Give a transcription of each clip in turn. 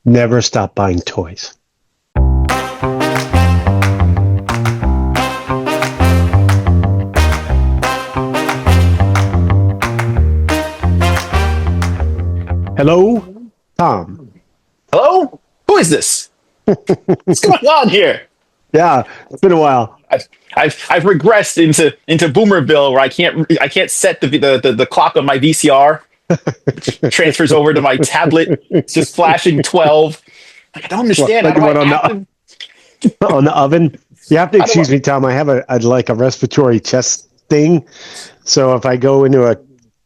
Never stop buying toys. Hello, Tom. Hello? Who is this? What's going on here? Yeah, it's been a while. I've regressed into Boomerville where I can't set the clock on my VCR. Which transfers over to my tablet. It's just flashing 12. Like, I don't understand. What, like on the oven? You have to excuse me, Tom. I have a respiratory chest thing. So if I go into a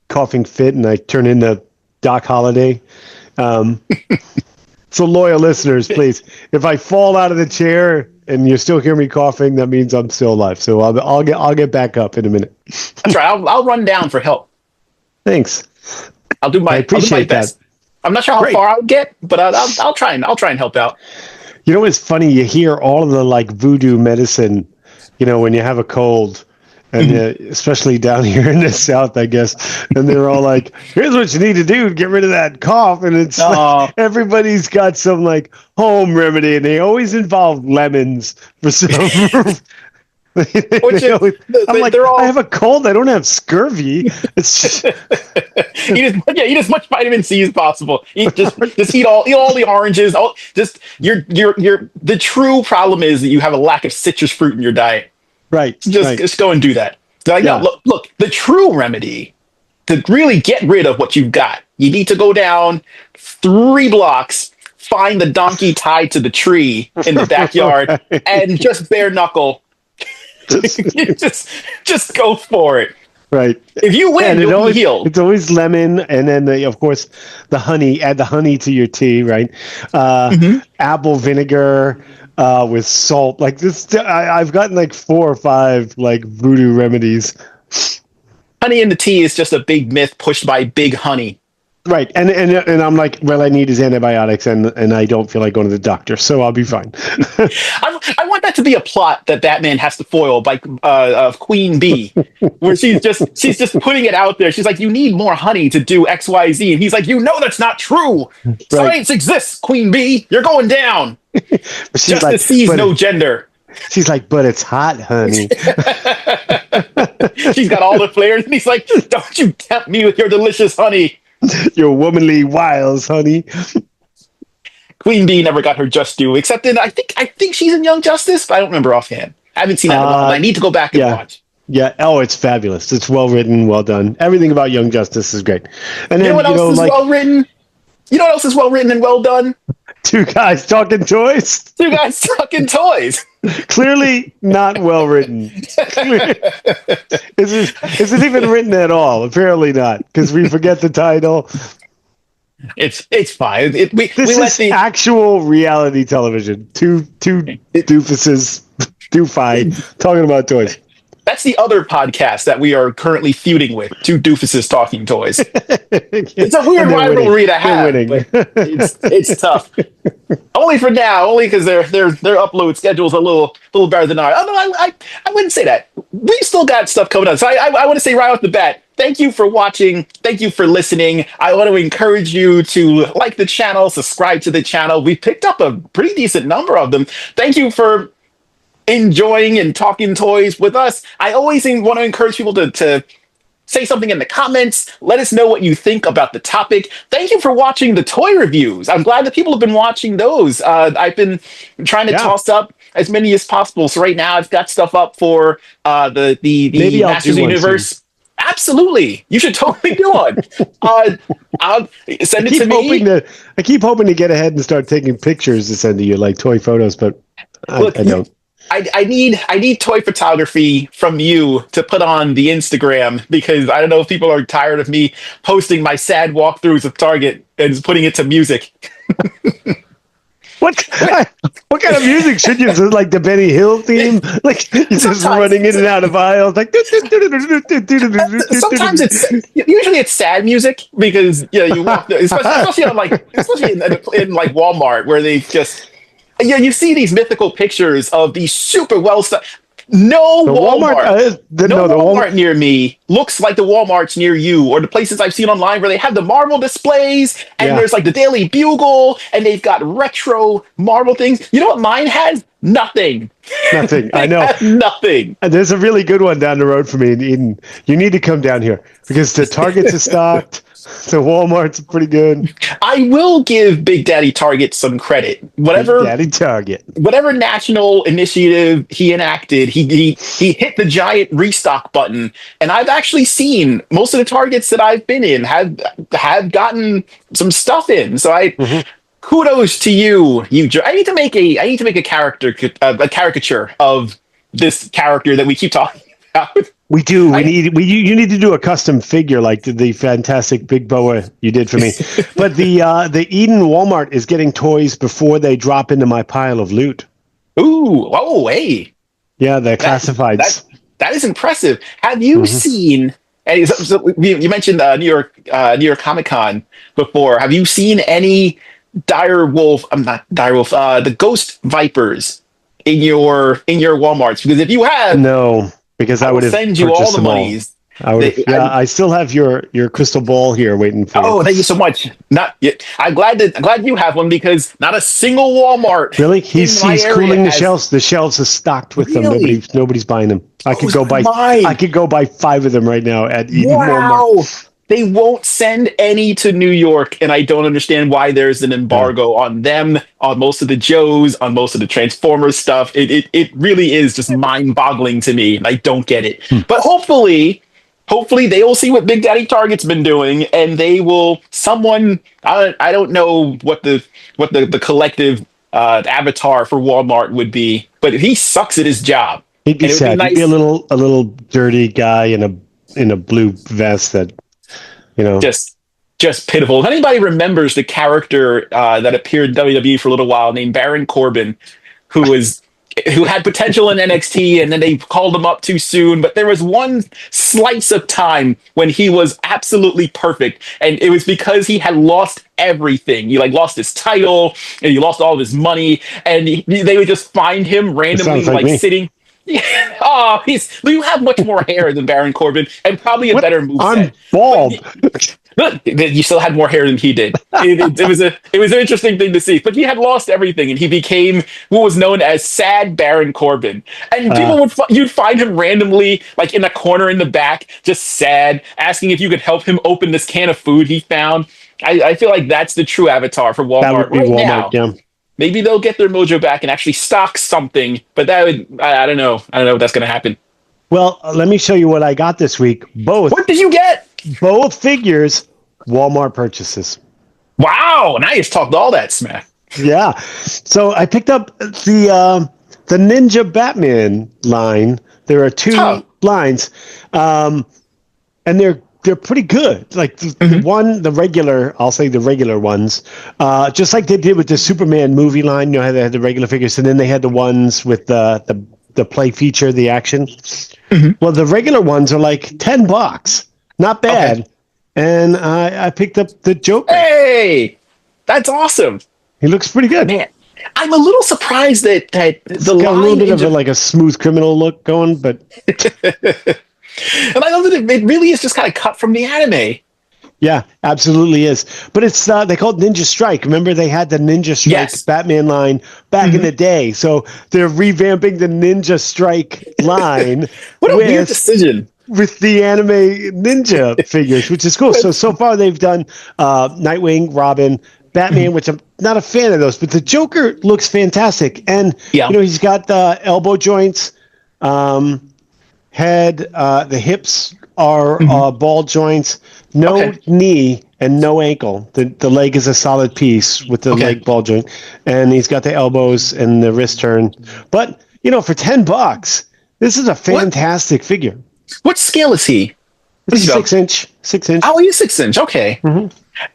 coughing fit and I turn into Doc Holliday, so loyal listeners, please. If I fall out of the chair and you still hear me coughing, that means I'm still alive. So I'll get back up in a minute. That's right. I'll run down for help. Thanks. I'll do my best. I'm not sure how far I'll get, but I'll try and help out. You know, it's funny. You hear all of the like voodoo medicine, when you have a cold, and especially down here in the South, I guess. And they're all like, "Here's what you need to do to get rid of that cough." And it's like, everybody's got some like home remedy, and they always involve lemons for some. I'm like, I have a cold. I don't have scurvy. It's just... eat as much vitamin C as possible. Just eat all the oranges. The true problem is that you have a lack of citrus fruit in your diet. Right. Just go and do that. Like, yeah. No, look. The true remedy to really get rid of what you've got, you need to go down 3 blocks, find the donkey tied to the tree in the backyard, and just bare knuckle. just go for it. Right. If you win, you'll be healed. It's always lemon, and then of course the honey. Add the honey to your tea, right? Apple vinegar with salt. Like this, I've gotten like 4 or 5 like voodoo remedies. Honey in the tea is just a big myth pushed by Big Honey. Right, and I'm like, well, I need is antibiotics, and I don't feel like going to the doctor, so I'll be fine. I want that to be a plot that Batman has to foil by Queen Bee, where she's just putting it out there. She's like, you need more honey to do X, Y, Z, and he's like, that's not true. Right. Science exists, Queen Bee. You're going down. Justice sees no gender. She's like, but it's hot, honey. She's got all the flavors, and he's like, don't you tempt me with your delicious honey. Your womanly wiles, honey. Queen Bee never got her just due, except in I think she's in Young Justice, but I don't remember offhand. I haven't seen that in a while. I need to go back and watch. Yeah. Oh, it's fabulous. It's well written, well done. Everything about Young Justice is great. And then, what else is well written? You know what else is well written and well done? 2 guys talking toys. 2 guys talking toys. Clearly not well written. Is it even written at all? Apparently not, because we forget the title. It's fine. This is actual reality television. Two doofuses, doofy, talking about toys. That's the other podcast that we are currently feuding with. 2 doofuses talking toys. It's a weird rivalry to have. But it's tough. Only for now. Only because their upload schedule is a little better than ours. I wouldn't say that. We still got stuff coming on. So I want to say right off the bat, thank you for watching. Thank you for listening. I want to encourage you to like the channel, subscribe to the channel. We picked up a pretty decent number of them. Thank you for enjoying and talking toys with us. I always want to encourage people to say something in the comments. Let us know what you think about the topic. Thank you for watching the toy reviews. I'm glad that people have been watching those. I've been trying to toss up as many as possible. So right now I've got stuff up for the Masters of the Universe. Absolutely. You should totally do one. I'll send it to me. I keep hoping to get ahead and start taking pictures to send to you, like toy photos, but I don't. I need toy photography from you to put on the Instagram, because I don't know if people are tired of me posting my sad walkthroughs of Target and putting it to music. What kind of music should you? Is it like the Benny Hill theme? Like you're just running in and out of aisles, like. Sometimes it's sad music, because you walk, especially in like Walmart, where they just. You see these mythical pictures of these super well stuff. No The Walmart. No the Walmart near me looks like the Walmarts near you, or the places I've seen online where they have the Marvel displays, and Yeah, there's like the Daily Bugle, and they've got retro Marvel things. You know what mine has? Nothing. nothing. I They know. have nothing. And there's a really good one down the road for me in Eden. You need to come down here because the Targets is stocked. The Walmart's pretty good. I will give Big Daddy Target some credit. Big Daddy Target. Whatever national initiative he enacted, he hit the giant restock button. And I've actually seen most of the Targets that I've been in have gotten some stuff in. So kudos to you. I need to make a caricature of this character that we keep talking about. We do. You need to do a custom figure like the fantastic big boa you did for me. But the Eden Walmart is getting toys before they drop into my pile of loot. Ooh, oh, hey. Yeah, they're classifieds. That is impressive. Have you seen? And you mentioned New York Comic Con before. Have you seen any dire wolf? I'm not dire wolf. The ghost vipers in your WalMarts? Because if you have, no. Because I would have send you all the monies. I still have your crystal ball here waiting for you. Oh, thank you so much. Not yet. I'm glad you have one because not a single Walmart. Really, he's cooling the shelves. The shelves are stocked with them. Nobody's buying them. I could go buy 5 of them right now at Eden Walmart. They won't send any to New York, and I don't understand why there's an embargo on them, on most of the Joes, on most of the Transformers stuff. It really is just mind-boggling to me. I don't get it. But hopefully they will see what Big Daddy Target's been doing, and they will. I don't know what the collective avatar for Walmart would be, but he sucks at his job. He'd be sad. He'd be a little dirty guy in a blue vest that. Just pitiful. If anybody remembers the character that appeared in WWE for a little while named Baron Corbin, who had potential in NXT and then they called him up too soon, but there was one slice of time when he was absolutely perfect, and it was because he had lost everything. He lost his title and he lost all of his money, and they would just find him randomly sitting. Yeah. Oh, you have much more hair than Baron Corbin and probably a better moveset. I'm bald. You still had more hair than he did. It was an interesting thing to see. But he had lost everything, and he became what was known as Sad Baron Corbin. And people you'd find him randomly, in a corner in the back, just sad, asking if you could help him open this can of food he found. I feel like that's the true avatar for Walmart. That would be Walmart, yeah. Maybe they'll get their mojo back and actually stock something, but I don't know. I don't know if that's going to happen. Well, let me show you what I got this week. What did you get? Both figures, Walmart purchases. Wow, now you've talked all that smack. Yeah. So I picked up the Ninja Batman line. There are 2 lines, and they're pretty good. The regular, I'll say the regular ones, just like they did with the Superman movie line. How they had the regular figures, and then they had the ones with the play feature, the action. Well, the regular ones are like $10, not bad. Okay. And I picked up the Joker. Hey, that's awesome. He looks pretty good, man. I'm a little surprised that the line got a little bit of a smooth criminal look going, but. And I love that it really is just kind of cut from the anime. Yeah, absolutely is. But it's they call it Ninja Strike. Remember they had the Ninja Strike Batman line back in the day. So they're revamping the Ninja Strike line. What a weird decision. With the anime ninja figures, which is cool. So far they've done Nightwing, Robin, Batman, which I'm not a fan of those, but the Joker looks fantastic. And he's got the elbow joints. Head, the hips are ball joints, no knee and no ankle. The leg is a solid piece with the leg ball joint, and he's got the elbows and the wrist turn. But for $10, this is a fantastic figure. What scale is he? He's 6 inch. 6 inch. Oh, he's 6 inch. Okay.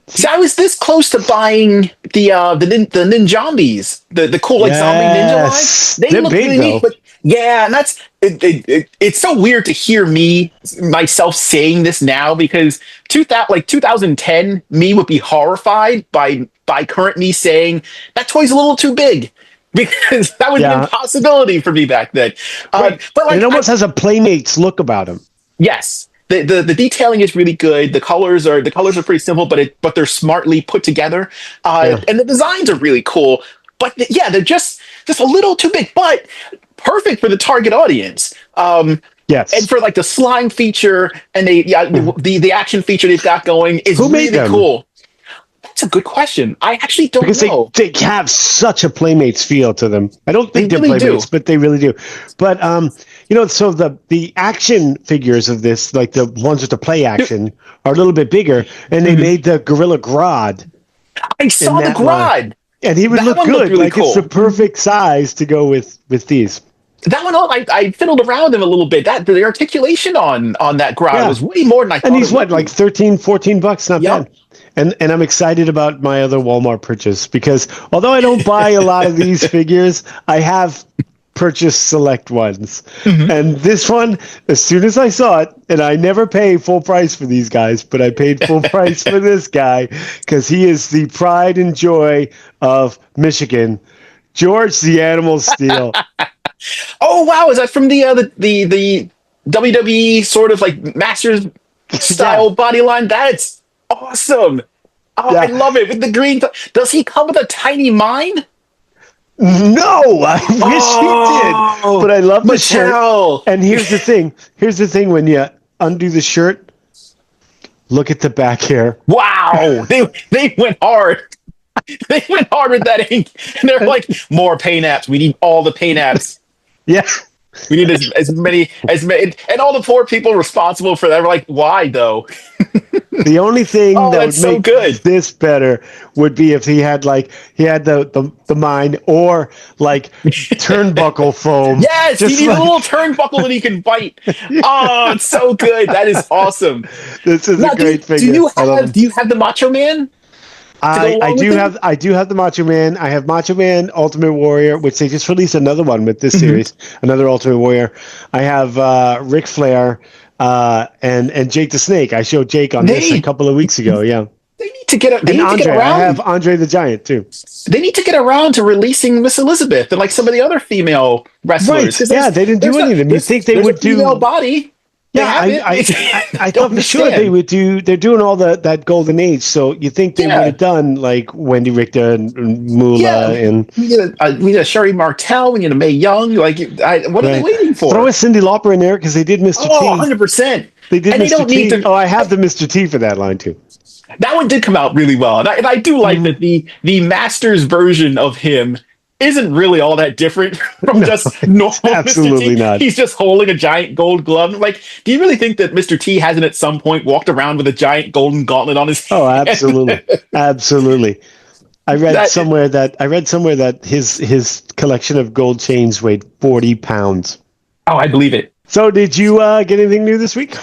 See, I was this close to buying the Ninjombies, the cool zombie ninja line. They look big, really neat, but and that's it's so weird to hear myself saying this now because 2010 me would be horrified by current me saying that toy's a little too big. because that was an impossibility for me back then. Right. But like, it almost has a Playmates look about him. Yes. The detailing is really good. The colors are pretty simple, but they're smartly put together. And the designs are really cool. But they're just a little too big, but perfect for the target audience. Yes. And for like the slime feature and the action feature they've got going is really cool. That's a good question. I actually don't know. They have such a Playmates feel to them. I don't think they're really Playmates, but they really do. But so the action figures of this, like the ones with the play action, are a little bit bigger, and they made the Gorilla Grodd. I saw the Grodd. And he would look good. Really cool. It's the perfect size to go with these. That one, I fiddled around him a little bit. The articulation on that Grodd was way more than I thought. And he's like $13-14? Not bad. And I'm excited about my other Walmart purchase because although I don't buy a lot of these figures, I have purchased select ones. And this one, as soon as I saw it, and I never pay full price for these guys, but I paid full price for this guy because he is the pride and joy of Michigan. George the Animal Steel. Oh wow, is that from the WWE sort of like Masters style body line? That's awesome. Oh, I love it with the green. Does he come with a tiny mine? No, I wish he did. But I love the shirt. And here's the thing. When you undo the shirt, look at the back hair. Wow, they went hard. They went hard with that ink. And they're like, more paint apps. We need all the paint apps. Yeah. We need as many, and all the poor people responsible for that were like, why though? The only thing that would make this better would be if he had the mine or like turnbuckle foam. Yes, he needs a little turnbuckle that he can bite. Oh, it's so good. That is awesome. This is a great figure. Do you have the Macho Man? I do have the Macho Man. I have Macho Man, Ultimate Warrior, which they just released another one with this series, another Ultimate Warrior. I have Ric Flair and Jake the Snake. I showed Jake on this a couple of weeks ago. Yeah, they need to get around. I have Andre the Giant too. They need to get around to releasing Miss Elizabeth and like some of the other female wrestlers. Right? Yeah, they didn't do any of them. You think they would do female body? Yeah, I thought for sure they would do. They're doing all that golden age, so you think they would have done like Wendy Richter and Moolah and we need a Sherry Martel. We need a Mae Young. Like, what are they waiting for? Throw a Cyndi Lauper in there because they did Mr. T. 100%. They did Mr. T. Oh, I have the Mr. T for that line too. That one did come out really well, and I do like that the Masters version of him isn't really all that different from just normal absolutely Mr. T. Not. He's just holding a giant gold glove. Like, do you really think that Mr. T hasn't at some point walked around with a giant golden gauntlet on his head? Oh, absolutely. Absolutely. I read somewhere that his collection of gold chains weighed 40 pounds. Oh, I believe it. So did you get anything new this week?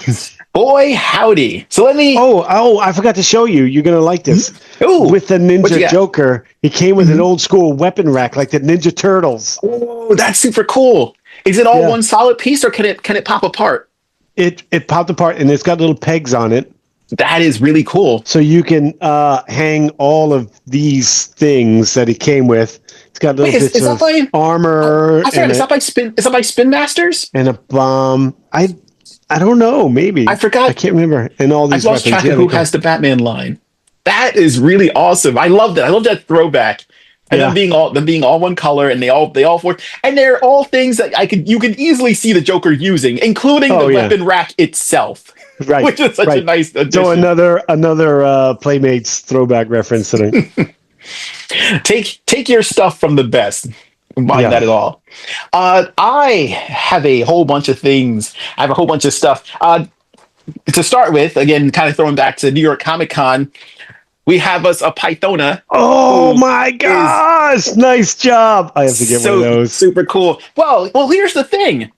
Boy, howdy. So let me... Oh, I forgot to show you. You're going to like this. Ooh, with the Ninja Joker, he came with an old school weapon rack like the Ninja Turtles. Oh, that's super cool. Is it all one solid piece or can it pop apart? It popped apart and it's got little pegs on it. That is really cool. So you can hang all of these things that he came with. It's got little bits of armor. Is that by Spin Masters? And a bomb. I don't know. Maybe I forgot. I can't remember. And all these I've lost weapons. track of who has the Batman line. That is really awesome. I love that. I love that throwback. And them being all one color, and they all four, and they're all things that you can easily see the Joker using, including the weapon rack itself. Right, which is such a nice addition. So another Playmates throwback reference today. Take your stuff from the best. Mind that at all. I have a whole bunch of things. I have a whole bunch of stuff. To start with, again, kind of throwing back to New York Comic Con, we have us a Pythona. Oh my gosh! Nice job. I have to get one of those. Super cool. Well, here's the thing.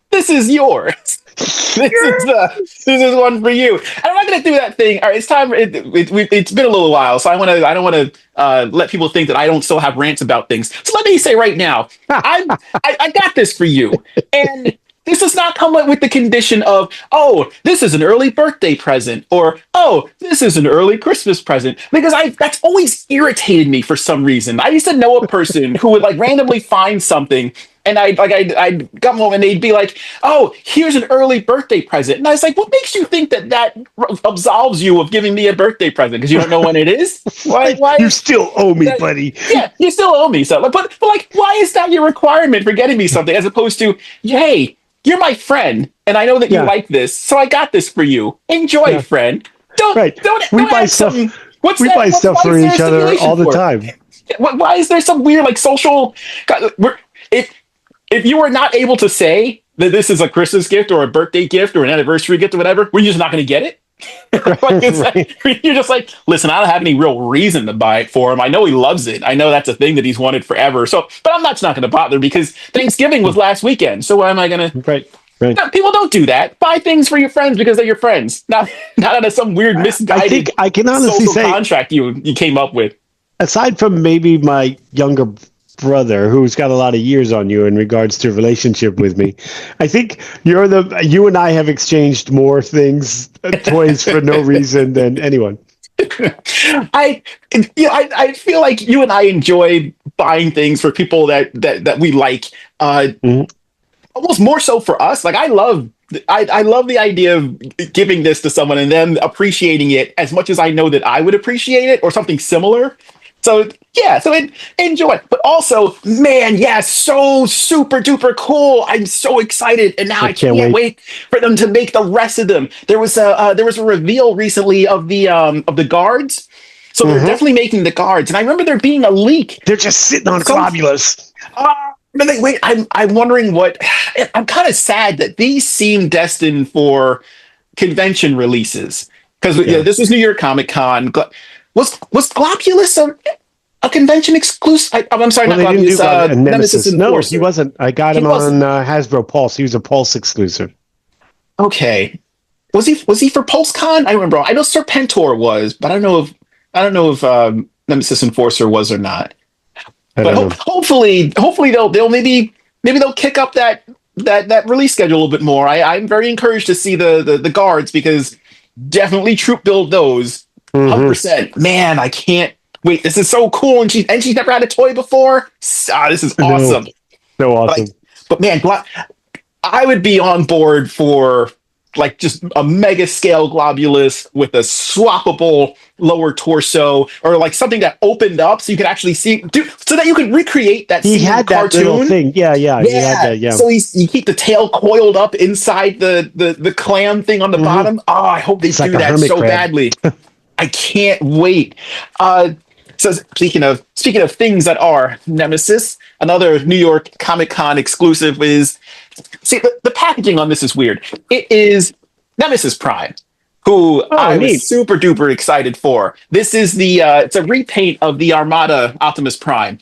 This is yours. This is one for you. And I'm not going to do that thing. All right, it's time. It's been a little while, so I don't want to let people think that I don't still have rants about things. So let me say right now, I got this for you, and this does not come with the condition of, oh, this is an early birthday present, or oh, this is an early Christmas present, because that's always irritated me for some reason. I used to know a person who would like randomly find something, and I'd come home and they'd be like, oh, here's an early birthday present, and I was like, what makes you think that absolves you of giving me a birthday present because you don't know when it is? Why you still owe me, buddy? Yeah, you still owe me something. But like, why is that your requirement for getting me something, as opposed to, hey, you're my friend, and I know that you like this, so I got this for you. Enjoy, friend. Don't buy stuff. We buy stuff for each other all the time. Why is there some weird like social? If you were not able to say that this is a Christmas gift or a birthday gift or an anniversary gift or whatever, we're just not going to get it. You're just like, listen, I don't have any real reason to buy it for him. I know he loves it. I know that's a thing that he's wanted forever. So, but I'm not going to bother, because Thanksgiving was last weekend. So why am I going to? Right. No, people don't do that. Buy things for your friends because they're your friends, not out of some weird misguided. I think I can honestly say contract you came up with. Aside from maybe my younger brother, who's got a lot of years on you in regards to relationship with me, I think you and I have exchanged more things, toys for no reason, than anyone. I feel like you and I enjoy buying things for people that we like, almost more so for us. Like I love the idea of giving this to someone and then appreciating it as much as I know that I would appreciate it, or something similar. So yeah, enjoy. But also, man, yeah, so super duper cool. I'm so excited, and now I can't wait for them to make the rest of them. There was a reveal recently of the guards, so they're definitely making the guards. And I remember there being a leak. They're just sitting on Globulus. Wait, I'm wondering what. I'm kind of sad that these seem destined for convention releases, because this was New York Comic Con. Was Globulus a convention exclusive? I'm sorry, not Globulus. Nemesis. No, he wasn't. I got him on Hasbro Pulse. He was a Pulse exclusive. Okay, was he for PulseCon? I don't remember. I know Serpentor was, but I don't know if Nemesis Enforcer was or not. But hopefully they'll maybe they'll kick up that release schedule a little bit more. I'm very encouraged to see the guards, because definitely troop build those. 100%. Man, I can't wait. This is so cool. And she's never had a toy before. This is awesome. So awesome. But man, I would be on board for like just a mega scale Globulus with a swappable lower torso, or like something that opened up so you could actually see, so that you could recreate that scene in the cartoon. That little thing. Yeah. He had that, yeah. So you keep the tail coiled up inside the clam thing on the bottom. Oh, I hope they do that so badly. I can't wait. So speaking of things that are Nemesis, another New York Comic Con exclusive is, see, the packaging on this is weird. It is Nemesis Prime, who I was super duper excited for. This is it's a repaint of the Armada Optimus Prime.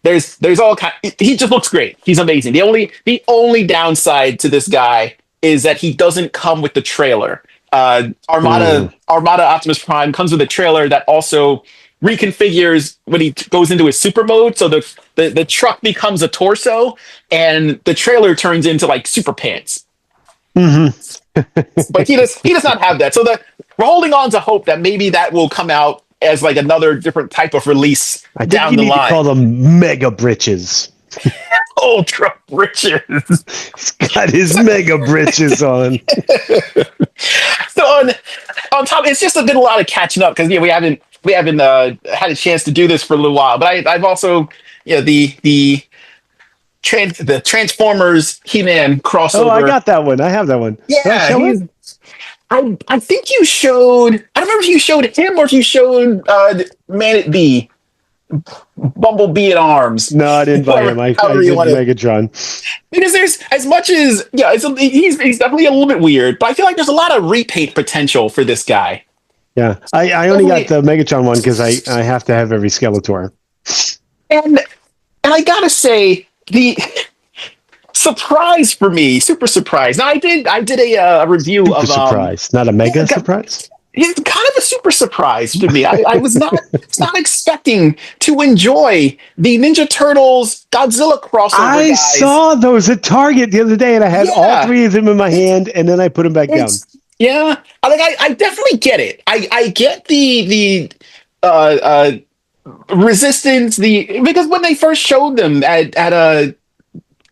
There's all kind. He just looks great. He's amazing. The only downside to this guy is that he doesn't come with the trailer. Armada Optimus Prime comes with a trailer that also reconfigures when he goes into his super mode, so the truck becomes a torso and the trailer turns into like super pants. But he does not have that, so we're holding on to hope that maybe that will come out as like another different type of release down the line. I think you need to call them mega britches. Ultra britches. He's got his mega britches on. So on top, it's just been a lot of catching up, because we haven't had a chance to do this for a little while. But I've also the Transformers He-Man crossover. Oh, I got that one. I have that one. Yeah, I think you showed. I don't remember if you showed him or if you showed Man-at-Bee. Bumblebee at Arms. No, I didn't buy him. I did Megatron. Because there's, as much as he's definitely a little bit weird, but I feel like there's a lot of repaint potential for this guy. Yeah, I only got the Megatron one because I have to have every Skeletor. And I gotta say, the surprise for me, super surprise. Now I did a review of surprise, not a mega surprise. it's kind of a super surprise to me. I was not expecting to enjoy the Ninja Turtles Godzilla crossover. I saw those at Target the other day, and I had all three of them in my hand, and then I put them back down. Yeah, I definitely get it. I get the resistance, because when they first showed them at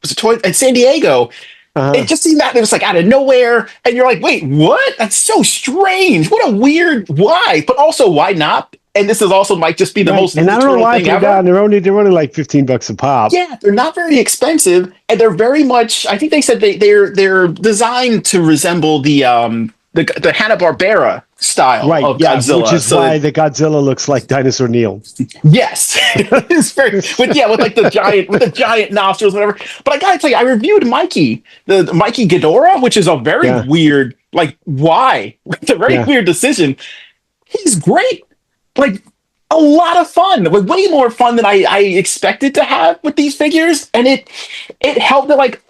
San Diego, it just seemed that it was like out of nowhere, and you're like, wait, what? That's so strange. What a weird why, but also why not? And this is also might just be the most. And I don't know why they're down. They're only like $15 a pop. Yeah, they're not very expensive, and they're very much. I think they said they're designed to resemble the Hanna-Barbera style of Godzilla, which is why the Godzilla looks like Dinosaur Neil. Yes, it's very with like the giant nostrils, whatever. But I gotta tell you, I reviewed Mikey Ghidorah, which is a very weird, like, why? It's a very weird decision. He's great, like a lot of fun, like way more fun than I expected to have with these figures, and it helped that, like,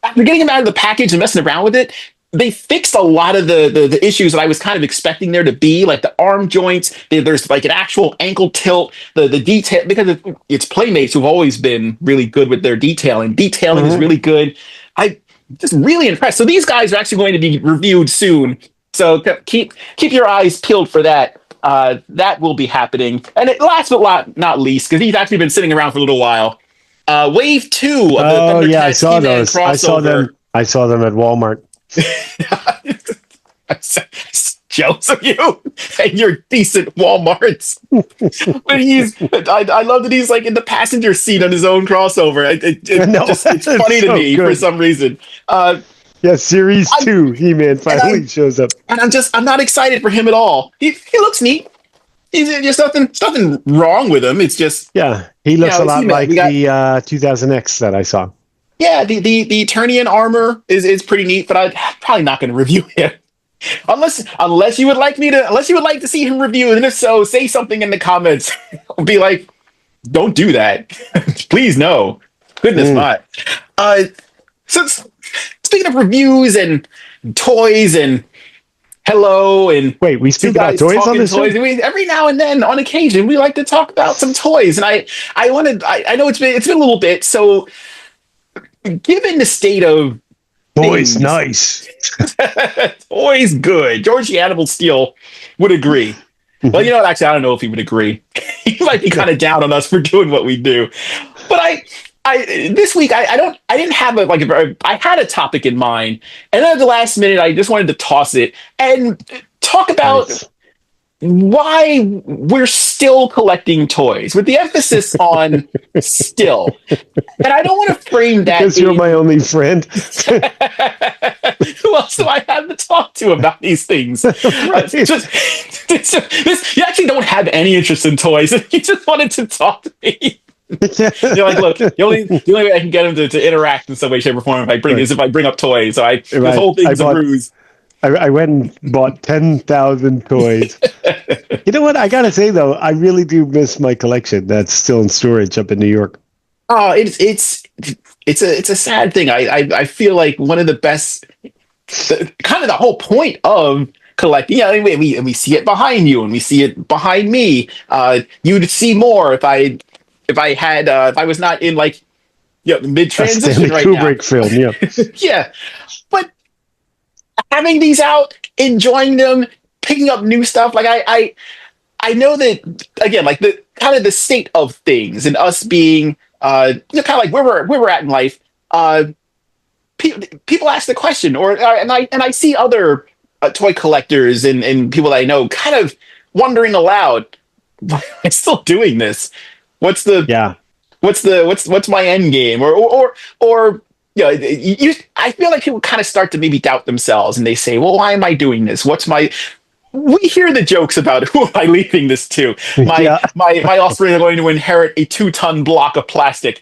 after getting him out of the package and messing around with it, they fixed a lot of the issues that I was kind of expecting there to be, like the arm joints. There's like an actual ankle tilt, the detail, because it's Playmates who've always been really good with their detailing. Detailing is really good. I just really impressed. So these guys are actually going to be reviewed soon. So keep your eyes peeled for that. That will be happening. And last but not least, because he's actually been sitting around for a little while. Wave 2 of the I saw those. Crossover. I saw them at Walmart. I'm jealous of you and your decent Walmarts. But I love that he's like in the passenger seat on his own crossover. It's funny to me for some reason. Series 2 He-Man finally shows up, and I'm not excited for him at all. He looks neat. He's just nothing wrong with him. It's just he looks a lot like the 2000X that I saw. Yeah, the Eternian armor is pretty neat, but I'm probably not going to review him unless you would like to see him reviewed. And if so, say something in the comments. I'll be like, don't do that, please, no. Goodness my. So speaking of reviews and toys and hello and wait, we speak about toys on this show? Every now and then, on occasion, we like to talk about some toys, and I know it's been a little bit, so. Given the state of toys, nice. Toys, good. George the Animal Steel would agree. Well, you know what? Actually, I don't know if he would agree. He might be kind of down on us for doing what we do. But this week I didn't have I had a topic in mind, and then at the last minute I just wanted to toss it and talk about why we're still collecting toys, with the emphasis on still. And I don't want to frame that because you're my only friend. Who else do I have to talk to about these things? Right. You actually don't have any interest in toys. You just wanted to talk to me. You're like, look, the only way I can get him to interact in some way, shape, or form if I bring up toys. So this whole thing's a ruse. I went and bought 10,000 toys. You know what? I gotta say though, I really do miss my collection that's still in storage up in New York. Oh, it's a sad thing. I feel like one of the best, kind of the whole point of collecting. Yeah, we see it behind you, and we see it behind me. You'd see more if I was not in mid transition right Kubrick now. Film, yeah, yeah, but. Having these out, enjoying them, picking up new stuff. Like I know that, again, like the kind of the state of things and us being kind of like where we're at in life. People ask the question, and I see other toy collectors and people that I know kind of wondering aloud, why am I still doing this? What's my end game? Or I feel like people kind of start to maybe doubt themselves, and they say, well, why am I doing this? We hear the jokes about who am I leaving this to? My offspring are going to inherit a 2-ton block of plastic.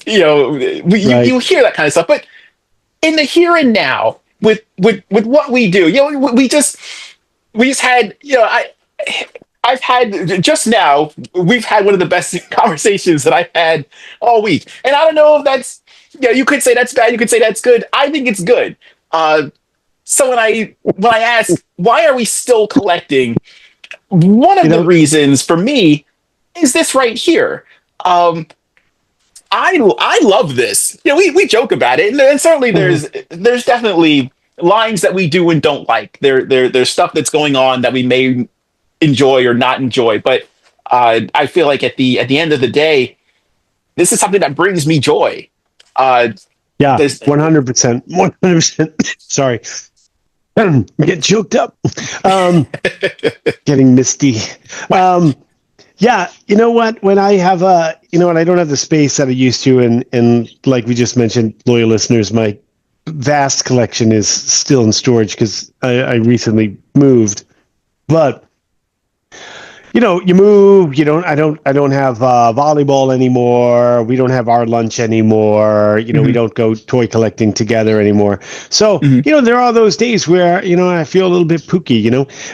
You hear that kind of stuff. But in the here and now, with what we do, we just had, I've had just now, we've had one of the best conversations that I've had all week. And I don't know if that's, you could say that's bad, you could say that's good. I think it's good. So when I ask why are we still collecting, one of the reasons for me is this right here. I love this. We joke about it, and certainly there's definitely lines that we do and don't like. There's stuff that's going on that we may enjoy or not enjoy, but I feel like at the end of the day, this is something that brings me joy. Yeah, 100%, 100%. Sorry, I'm getting choked up. Getting misty. Yeah, you know what? When I have when I don't have the space that I used to, and like we just mentioned, loyal listeners, my vast collection is still in storage because I recently moved. But you move. I don't have volleyball anymore. We don't have our lunch anymore. We don't go toy collecting together anymore. So there are those days where I feel a little bit pooky.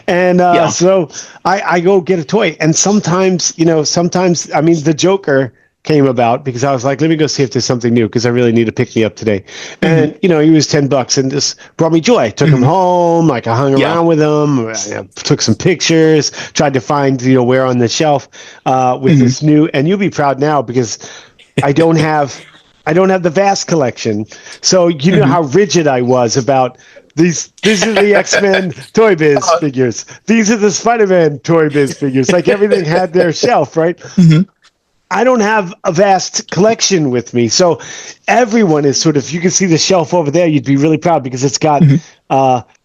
And so I go get a toy. And sometimes I mean the Joker came about because I was like, let me go see if there's something new because I really need to pick me up today. And he was $10 and just brought me joy. Took him home, like I hung around with him, took some pictures, tried to find where on the shelf with this new. And you'll be proud now because I don't have the vast collection. So know how rigid I was about these are the X-Men Toy Biz figures. These are the Spider-Man Toy Biz figures. Like everything had their shelf, right? I don't have a vast collection with me. So everyone is sort of, you can see the shelf over there. You'd be really proud because it's got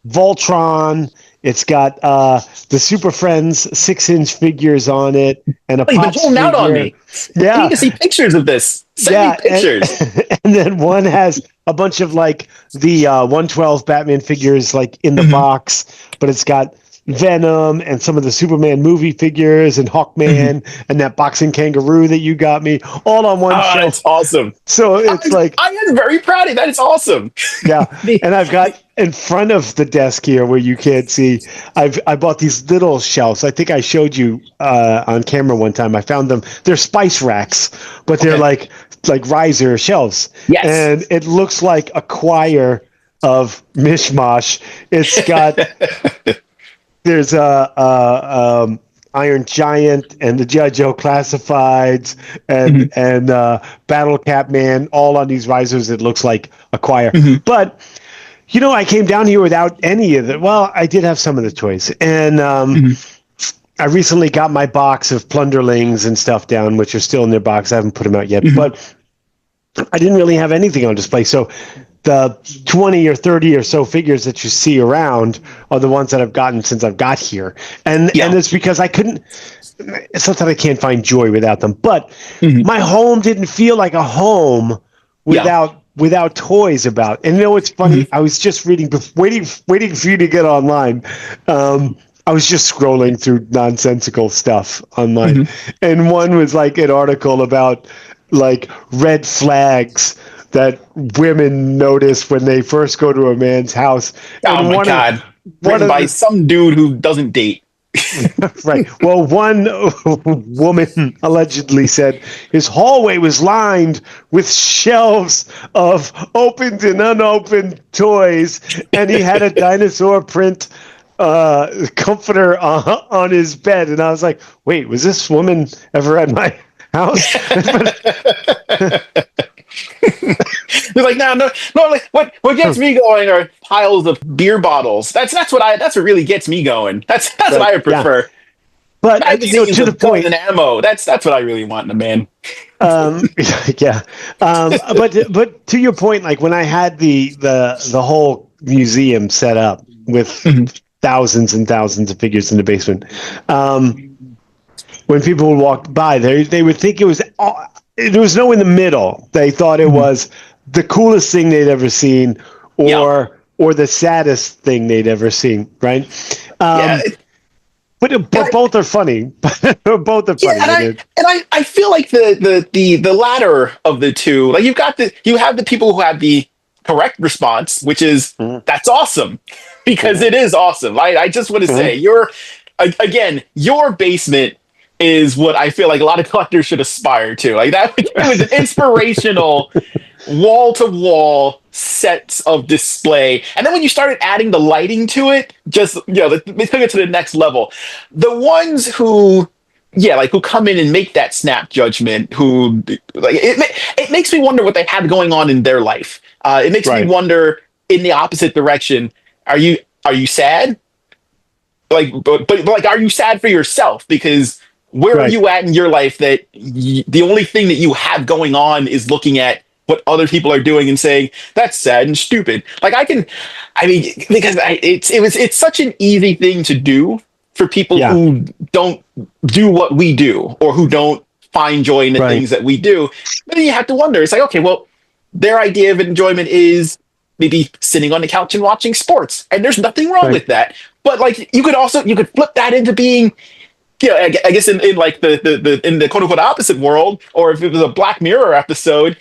Voltron. It's got the Super Friends 6-inch figures on it. And a Pops holding out on me. Yeah. I need to see pictures of this. Send me pictures. And then one has a bunch of like the 112 Batman figures like in the box, but it's got Venom and some of the Superman movie figures and Hawkman and that boxing kangaroo that you got me all on one shelf. That's awesome. So I am very proud of that. It's awesome. Yeah. And I've got in front of the desk here where you can't see, I bought these little shelves. I think I showed you on camera one time. I found them. They're spice racks, but they're like riser shelves. Yes. And it looks like a choir of mishmash. It's got there's Iron Giant and the G.I. Joe Classifieds and Battle Cap Man, all on these risers. It looks like a choir. But, I came down here without any of it. Well, I did have some of the toys. And I recently got my box of Plunderlings and stuff down, which are still in their box. I haven't put them out yet. But I didn't really have anything on display. So the 20 or 30 or so figures that you see around are the ones that I've gotten since I've got here. And it's because it's not that I can't find joy without them, but my home didn't feel like a home without toys about. And it's funny, I was just waiting for you to get online. I was just scrolling through nonsensical stuff online. And one was like an article about like red flags that women notice when they first go to a man's house. Oh my God. Written by some dude who doesn't date. Right. Well, one woman allegedly said his hallway was lined with shelves of opened and unopened toys, and he had a dinosaur print comforter on his bed. And I was like, wait, was this woman ever at my house? They're like, no. What gets me going are piles of beer bottles. That's what really gets me going. That's what I would prefer. Yeah. But to the point, and ammo. That's what I really want in a man. Yeah. But to your point, like when I had the whole museum set up with thousands and thousands of figures in the basement, when people would walk by, they would think it was. There was no in the middle. They thought it was the coolest thing they'd ever seen, or the saddest thing they'd ever seen. Right? But both are funny. Both are funny. And I feel like the latter of the two, like you have the people who have the correct response, which is that's awesome, because it is awesome. I just want to say your basement is what I feel like a lot of collectors should aspire to. Like that it was an inspirational wall to wall sets of display. And then when you started adding the lighting to it, just they took it to the next level. The ones who who come in and make that snap judgment, who like it makes me wonder what they had going on in their life. It makes me wonder in the opposite direction. Are you sad? But like, are you sad for yourself? Because where are you at in your life that the only thing that you have going on is looking at what other people are doing and saying that's sad and stupid. Like it's such an easy thing to do for people who don't do what we do or who don't find joy in the things that we do. But then you have to wonder, it's like, okay, well, their idea of enjoyment is maybe sitting on the couch and watching sports. And there's nothing wrong with that. But like you could flip that into being, I guess in like the quote unquote opposite world, or if it was a Black Mirror episode,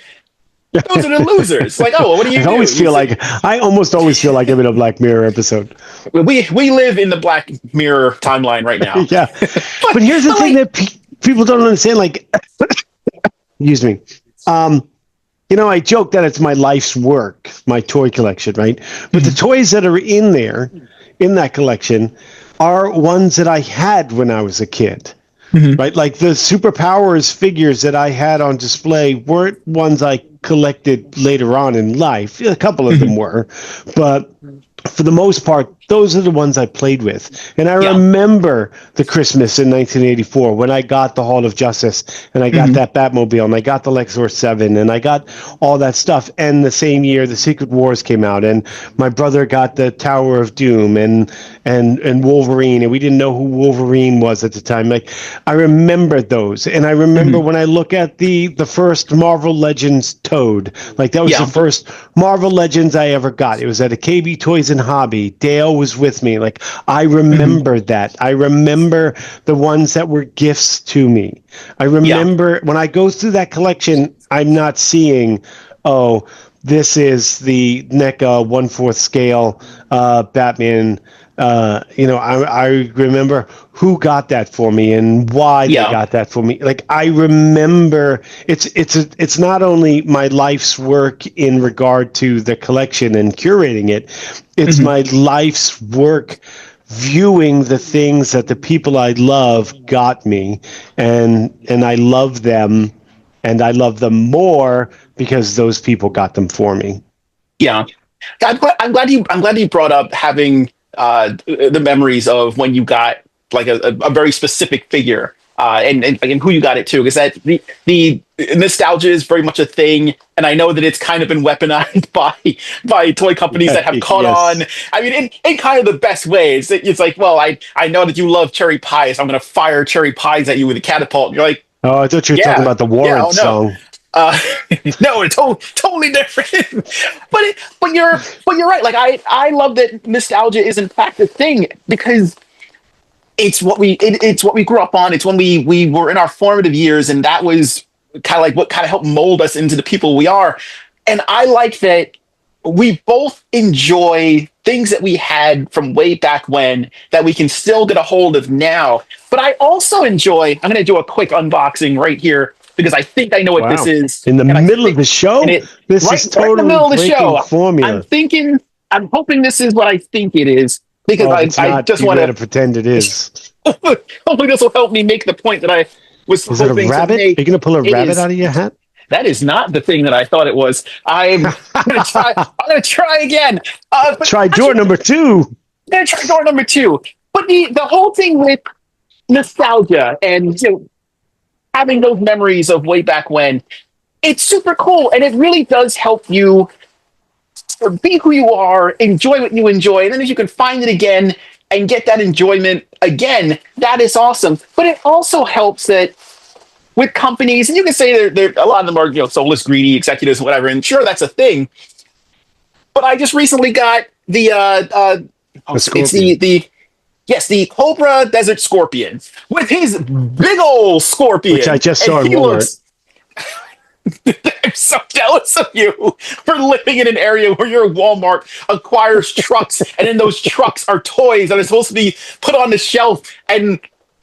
those are the losers. Like, oh, well, what do you do? I almost always feel like I'm in a Black Mirror episode. We live in the Black Mirror timeline right now. Yeah. But here's the thing that people don't understand. Like, excuse me. I joke that it's my life's work, my toy collection, right? But the toys that are in there, in that collection, are ones that I had when I was a kid. Right? Like the Superpowers figures that I had on display weren't ones I collected later on in life. A couple of them were, but for the most part, those are the ones I played with. And I remember the Christmas in 1984 when I got the Hall of Justice and I got that Batmobile and I got the Lexor 7 and I got all that stuff. And the same year, the Secret Wars came out and my brother got the Tower of Doom and Wolverine, and we didn't know who Wolverine was at the time. Like, I remember those. And I remember when I look at the first Marvel Legends Toad, like that was the first Marvel Legends I ever got. It was at a KB Toys and Hobby. Dale was with me. Like, I remember that. I remember the ones that were gifts to me. I remember when I go through that collection, I'm not seeing, oh, this is the NECA 1/4 scale Batman. I remember who got that for me and why they got that for me. Like, I remember it's not only my life's work in regard to the collection and curating it, it's my life's work viewing the things that the people I love got me, and I love them, and I love them more because those people got them for me. Yeah, I'm glad you brought up having the memories of when you got like a very specific figure and who you got it to, because that the nostalgia is very much a thing, and I know that it's kind of been weaponized by toy companies that have caught on. I mean, in kind of the best ways. It's like, well, I know that you love cherry pies, so I'm going to fire cherry pies at you with a catapult. And you're like, oh, I thought you were talking about the Warrant song. No, it's totally different. but you're right. Like I love that nostalgia is in fact a thing, because it's what we grew up on. It's when we were in our formative years, and that was kind of like what kind of helped mold us into the people we are. And I like that we both enjoy things that we had from way back when that we can still get a hold of now. But I also enjoy, I'm going to do a quick unboxing right here, because I think I know what this is. In the middle of the show? This is totally in the middle of the show. Formula. I'm hoping this is what I think it is, because I just want to pretend it is. Hopefully this will help me make the point that I was hoping to make. Is it a rabbit? Are you going to pull a rabbit out of your hat? That is not the thing that I thought it was. I'm going to try again. Try door number 2. I'm going to try door number 2. But the whole thing with nostalgia and having those memories of way back when, it's super cool, and it really does help you be who you are, enjoy what you enjoy, and then if you can find it again and get that enjoyment again, that is awesome. But it also helps that with companies, and you can say they're a lot of them are soulless, greedy executives, whatever, and sure, that's a thing. But I just recently got the Cobra Desert Scorpion with his big old scorpion, which I just saw in Walmart. I'm so jealous of you for living in an area where your Walmart acquires trucks, and in those trucks are toys that are supposed to be put on the shelf and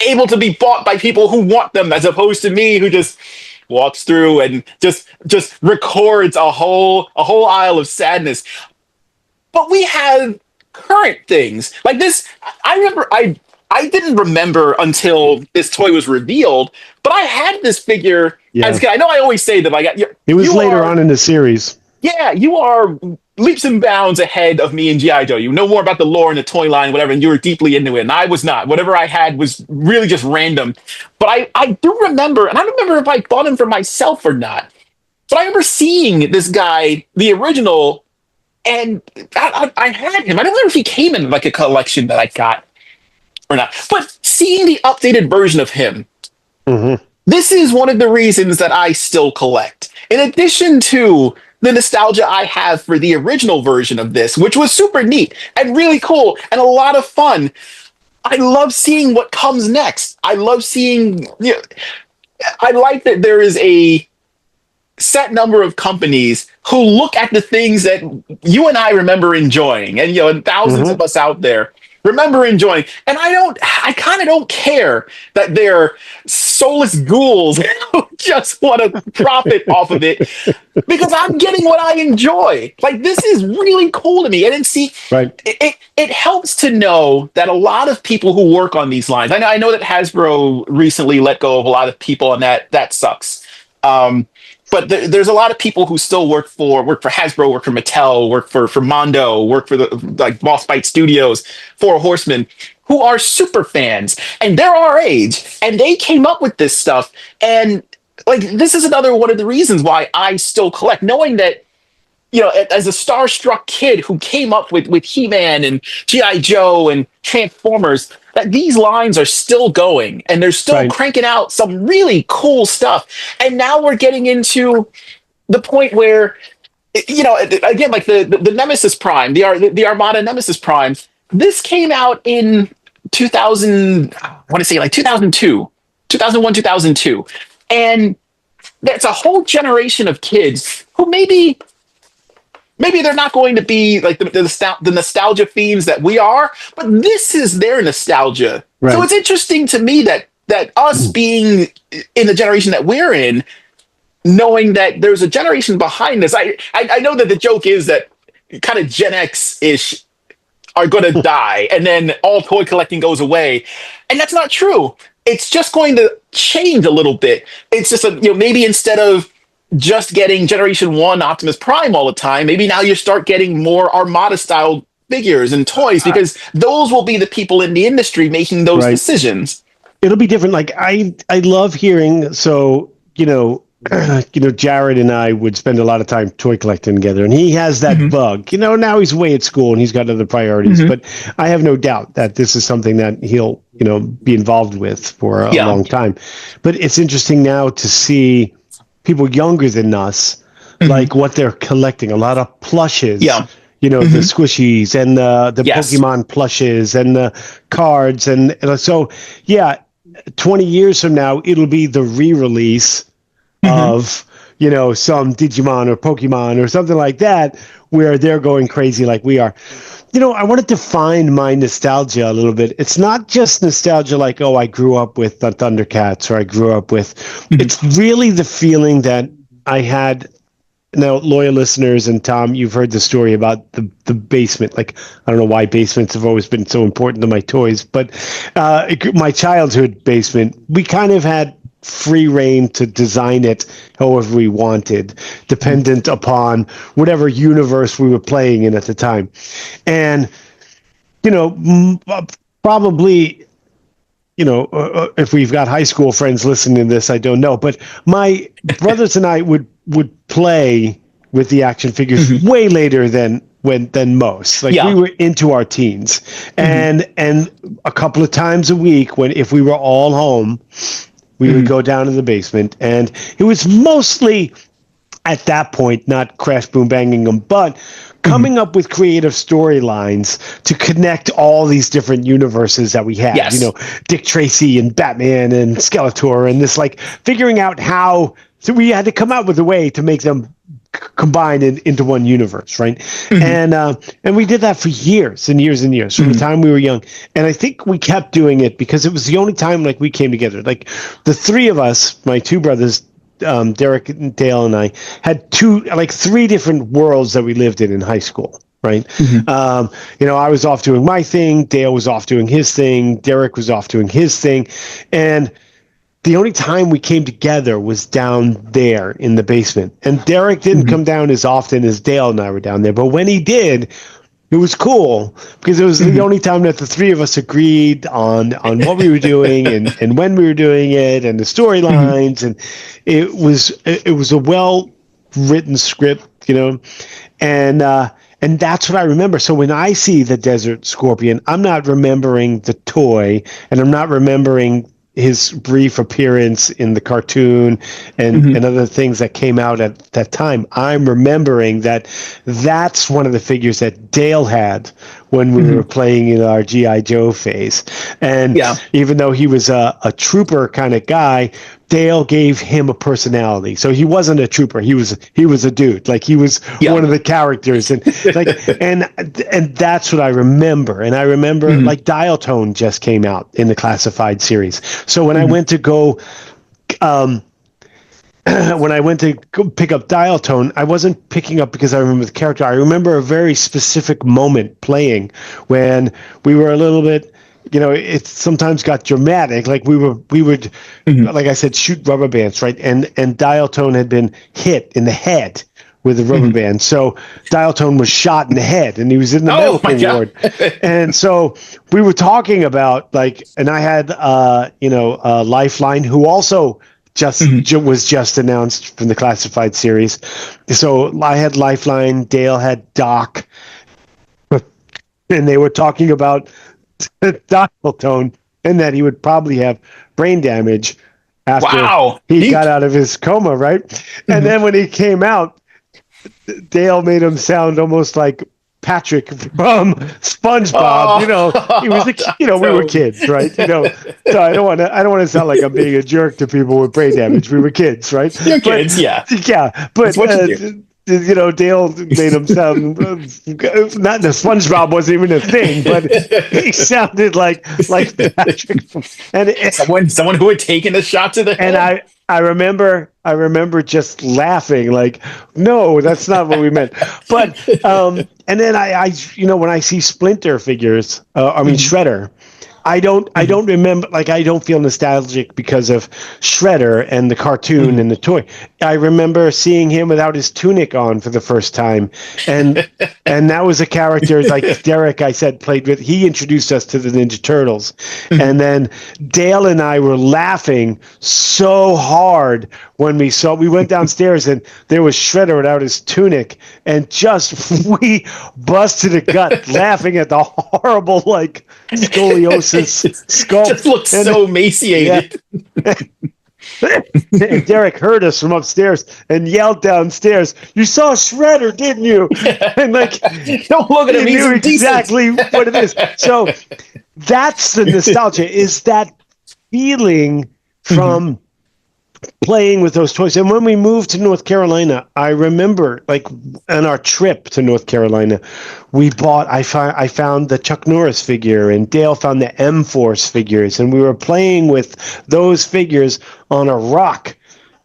able to be bought by people who want them, as opposed to me who just walks through and just records a whole aisle of sadness. But we have current things like this. I remember I didn't remember until this toy was revealed, but I had this figure as a kid. I know I always say that it was later on in the series. Yeah, you are leaps and bounds ahead of me in G.I. Joe. You know more about the lore and the toy line, whatever, and you were deeply into it. And I was not. Whatever I had was really just random. But I do remember, and I don't remember if I bought him for myself or not, but I remember seeing this guy, the original, and I had him. I don't remember if he came in like a collection that I got or not. But seeing the updated version of him, this is one of the reasons that I still collect. In addition to the nostalgia I have for the original version of this, which was super neat and really cool and a lot of fun, I love seeing what comes next. I love seeing, I like that there is a set number of companies who look at the things that you and I remember enjoying, and thousands of us out there remember enjoying. And I kind of don't care that they're soulless ghouls who just want to profit off of it, because I'm getting what I enjoy. Like, this is really cool to me. And it helps to know that a lot of people who work on these lines, I know that Hasbro recently let go of a lot of people, and that sucks. But there's a lot of people who still work for Hasbro, work for Mattel, work for Mondo, work for the Boss Fight Studios, Four Horsemen, who are super fans, and they're our age, and they came up with this stuff. And like, this is another one of the reasons why I still collect, knowing that, as a starstruck kid who came up with He-Man and G.I. Joe and Transformers, that these lines are still going, and they're still cranking out some really cool stuff. And now we're getting into the point where, again, like the Nemesis Prime, the Armada Nemesis Prime, this came out in 2000, I want to say like 2002, 2001, 2002. And that's a whole generation of kids who maybe they're not going to be like the nostalgia fiends that we are, but this is their nostalgia. Right. So it's interesting to me that us being in the generation that we're in, knowing that there's a generation behind us. I know that the joke is that kind of Gen X-ish are going to die, and then all toy collecting goes away. And that's not true. It's just going to change a little bit. It's just maybe instead of just getting Generation 1 Optimus Prime all the time, maybe now you start getting more Armada-style figures and toys, because those will be the people in the industry making those decisions. It'll be different. Like, I love hearing, so, Jared and I would spend a lot of time toy collecting together, and he has that bug. Now he's away at school and he's got other priorities, but I have no doubt that this is something that he'll, be involved with for a long time. But it's interesting now to see people younger than us, like what they're collecting. A lot of plushes, the squishies and the Pokemon plushes and the cards. And so, 20 years from now, it'll be the re-release of, some Digimon or Pokemon or something like that, where they're going crazy like we are. I want to define my nostalgia a little bit. It's not just nostalgia like, I grew up with the Thundercats, or I grew up with. It's really the feeling that I had. Now, loyal listeners, and Tom, you've heard the story about the basement. Like, I don't know why basements have always been so important to my toys, but my childhood basement, we kind of had free reign to design it however we wanted, dependent upon whatever universe we were playing in at the time. And, probably, if we've got high school friends listening to this, I don't know, but my brothers and I would play with the action figures way later than most. Like, we were into our teens, and a couple of times a week, if we were all home, we would go down to the basement, and it was mostly at that point not crash boom banging them, but coming up with creative storylines to connect all these different universes that we had. Dick Tracy and Batman and Skeletor, and this, like, figuring out how. So we had to come up with a way to make them combined into one universe, right? And we did that for years and years and years from the time we were young. And I think we kept doing it because it was the only time like we came together. Like the three of us, my two brothers, Derek, Dale, and I had three different worlds that we lived in high school. Right. I was off doing my thing. Dale was off doing his thing. Derek was off doing his thing. And the only time we came together was down there in the basement. And Derek didn't come down as often as Dale and I were down there. But when he did, it was cool because it was the only time that the three of us agreed on what we were doing and when we were doing it and the storylines. And it was a well-written script, and that's what I remember. So when I see the Desert Scorpion, I'm not remembering the toy, and I'm not remembering his brief appearance in the cartoon and other things that came out at that time. I'm remembering that's one of the figures that Dale had when we were playing in our G.I. Joe phase. And even though he was a trooper kind of guy, Dale gave him a personality. So he wasn't a trooper. He was a dude. Like he was one of the characters, and and that's what I remember. And I remember like Dial Tone just came out in the classified series. So when I went to go pick up Dial Tone, I wasn't picking up because I remember the character. I remember a very specific moment playing when we were a little bit, it sometimes got dramatic. Like we would, like I said, shoot rubber bands, right? And Dial Tone had been hit in the head with a rubber band. So Dial Tone was shot in the head, and he was in the medical ward. And so we were talking about and I had Lifeline, who also was just announced from the classified series. So I had Lifeline, Dale had Doc, and they were talking about Dial Tone and that he would probably have brain damage after he got out of his coma, right? And then when he came out, Dale made him sound almost like Patrick from SpongeBob. He was we were kids, right? So I don't want to sound like I'm being a jerk to people with brain damage. We were kids, right? You're kids, yeah. But Dale made him sound not the SpongeBob wasn't even a thing, but he sounded like Patrick. And someone who had taken a shot to the head. And I remember just laughing, like, no, that's not what we meant. But and then I when I see Splinter figures, Shredder, I don't remember, I don't feel nostalgic because of Shredder and the cartoon and the toy. I remember seeing him without his tunic on for the first time. And that was a character like Derek, I said, played with. He introduced us to the Ninja Turtles. And then Dale and I were laughing so hard when we went downstairs and there was Shredder without his tunic, and we busted a gut laughing at the horrible scoliosis skull. Just looked so emaciated. Yeah. And Derek heard us from upstairs and yelled downstairs, "You saw Shredder, didn't you?" And don't look at him. He knew exactly what it is. So that's the nostalgia, is that feeling from playing with those toys. And when we moved to North Carolina, I remember on our trip to North Carolina, I found the Chuck Norris figure, and Dale found the M-Force figures, and we were playing with those figures on a rock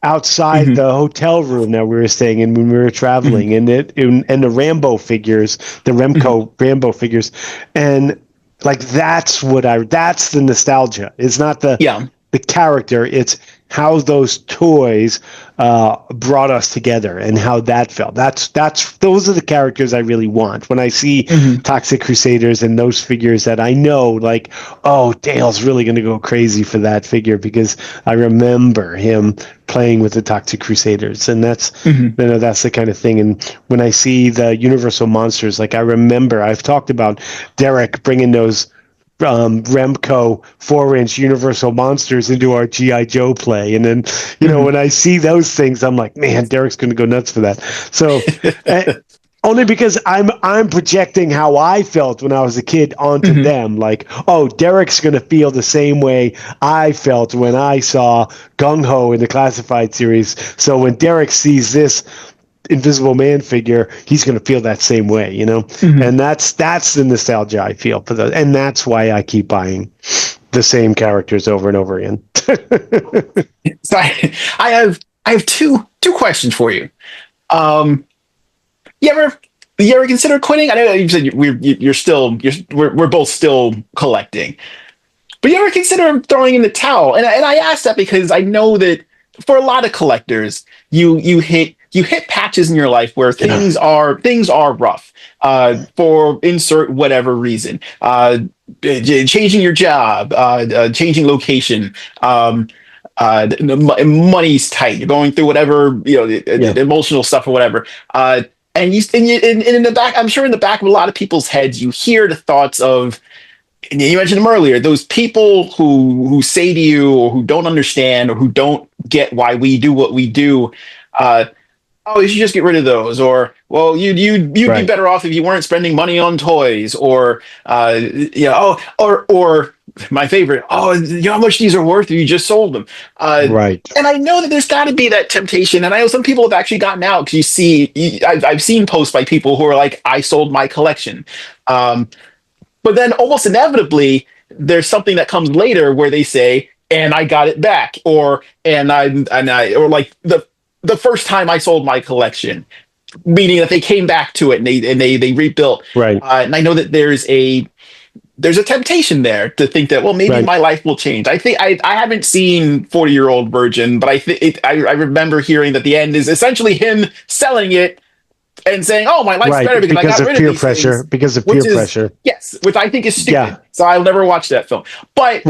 outside the hotel room that we were staying in when we were traveling, and the Rambo figures, the Remco Rambo figures, and that's the nostalgia. It's not the character, it's how those toys brought us together and how that felt. Those are the characters I really want. When I see Toxic Crusaders and those figures that I know, Dale's really going to go crazy for that figure because I remember him playing with the Toxic Crusaders, and that's that's the kind of thing. And when I see the Universal Monsters, I remember I've talked about Derek bringing those Remco 4-inch Universal Monsters into our G.I. Joe play. And then, when I see those things, I'm like, man, Derek's going to go nuts for that. So only because I'm projecting how I felt when I was a kid onto them. Derek's going to feel the same way I felt when I saw Gung Ho in the classified series. So when Derek sees this Invisible Man figure, he's going to feel that same way, and that's the nostalgia I feel for those, and that's why I keep buying the same characters over and over again. So I have two questions for you. You ever consider quitting? I know you said we're both still collecting, but you ever consider throwing in the towel? And I ask that because I know that for a lot of collectors, you hit patches in your life where things are rough, for insert whatever reason, changing your job, changing location, money's tight, you're going through whatever, emotional stuff or whatever. And in the back, I'm sure in the back of a lot of people's heads, you hear the thoughts of, and you mentioned them earlier, those people who say to you, or who don't understand, or who don't get why we do what we do. Oh, you should just get rid of those, or well, you'd be better off if you weren't spending money on toys, or or my favorite, how much these are worth if you just sold them. Right. And I know that there's got to be that temptation, and I know some people have actually gotten out because I've seen posts by people who are like, I sold my collection. But then almost inevitably, there's something that comes later where they say, and I got it back, or like the first time I sold my collection, meaning that they came back to it and they rebuilt. Right. And I know that there's a temptation there to think that, well, maybe my life will change. I think I haven't seen 40-Year-Old Virgin, but I remember hearing that the end is essentially him selling it and saying, "Oh, my life's better because I got rid of these pressure." things," because of peer pressure. Yes, which I think is stupid. Yeah. So I'll never watch that film. But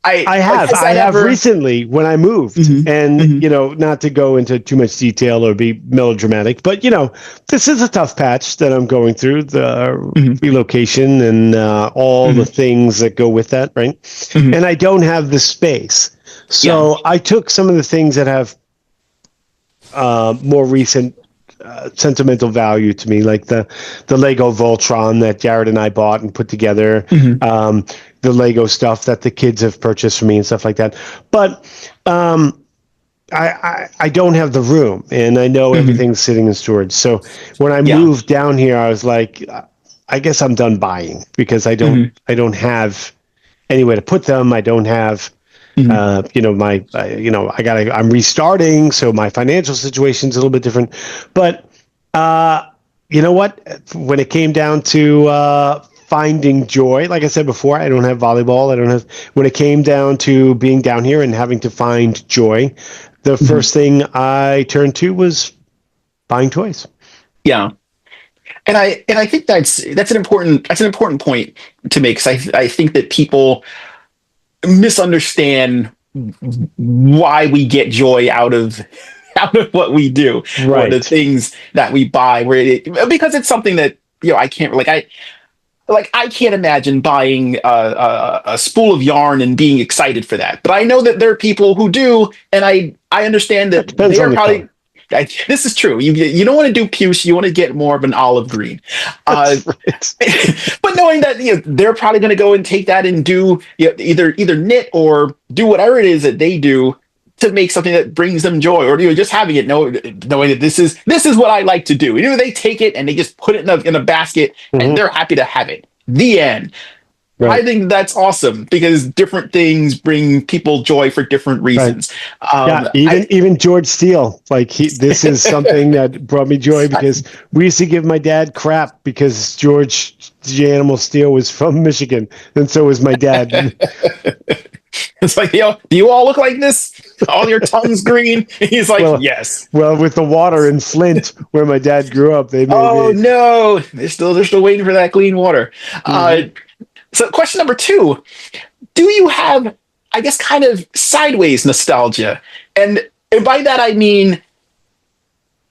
I have recently when I moved, and not to go into too much detail or be melodramatic, but this is a tough patch that I'm going through, the relocation and all the things that go with that, right? And I don't have the space, so I took some of the things that have more recent sentimental value to me, like the Lego Voltron that Jared and I bought and put together, the Lego stuff that the kids have purchased for me and stuff like that. But I don't have the room, and I know everything's sitting in storage. So when I moved down here, I was like, I guess I'm done buying because I don't have anywhere to put them. I don't have I'm restarting, so my financial situation's a little bit different. But you know what? When it came down to finding joy, like I said before, I don't have volleyball. When it came down to being down here and having to find joy, the first thing I turned to was buying toys. Yeah. And I think that's an important point to make, because I think that people misunderstand why we get joy out of what we do, or the things that we buy, because it's something that I can't I can't imagine buying a spool of yarn and being excited for that. But I know that there are people who do, and I understand that they are probably. This is true. You don't want to do puce. You want to get more of an olive green. But knowing that they're probably going to go and take that and do either knit or do whatever it is that they do to make something that brings them joy, or just having it knowing that this is what I like to do. They take it and they just put it in a basket and they're happy to have it. The end. Right. I think that's awesome because different things bring people joy for different reasons. Even George Steele, this is something that brought me joy because we used to give my dad crap because George the Animal Steele was from Michigan, and so was my dad. It's like, do you all look like this? All your tongues green? He's like, yes. Well, with the water in Flint, where my dad grew up, they made no, they're still waiting for that clean water. So question number 2, do you have, I guess, kind of sideways nostalgia? And by that, I mean,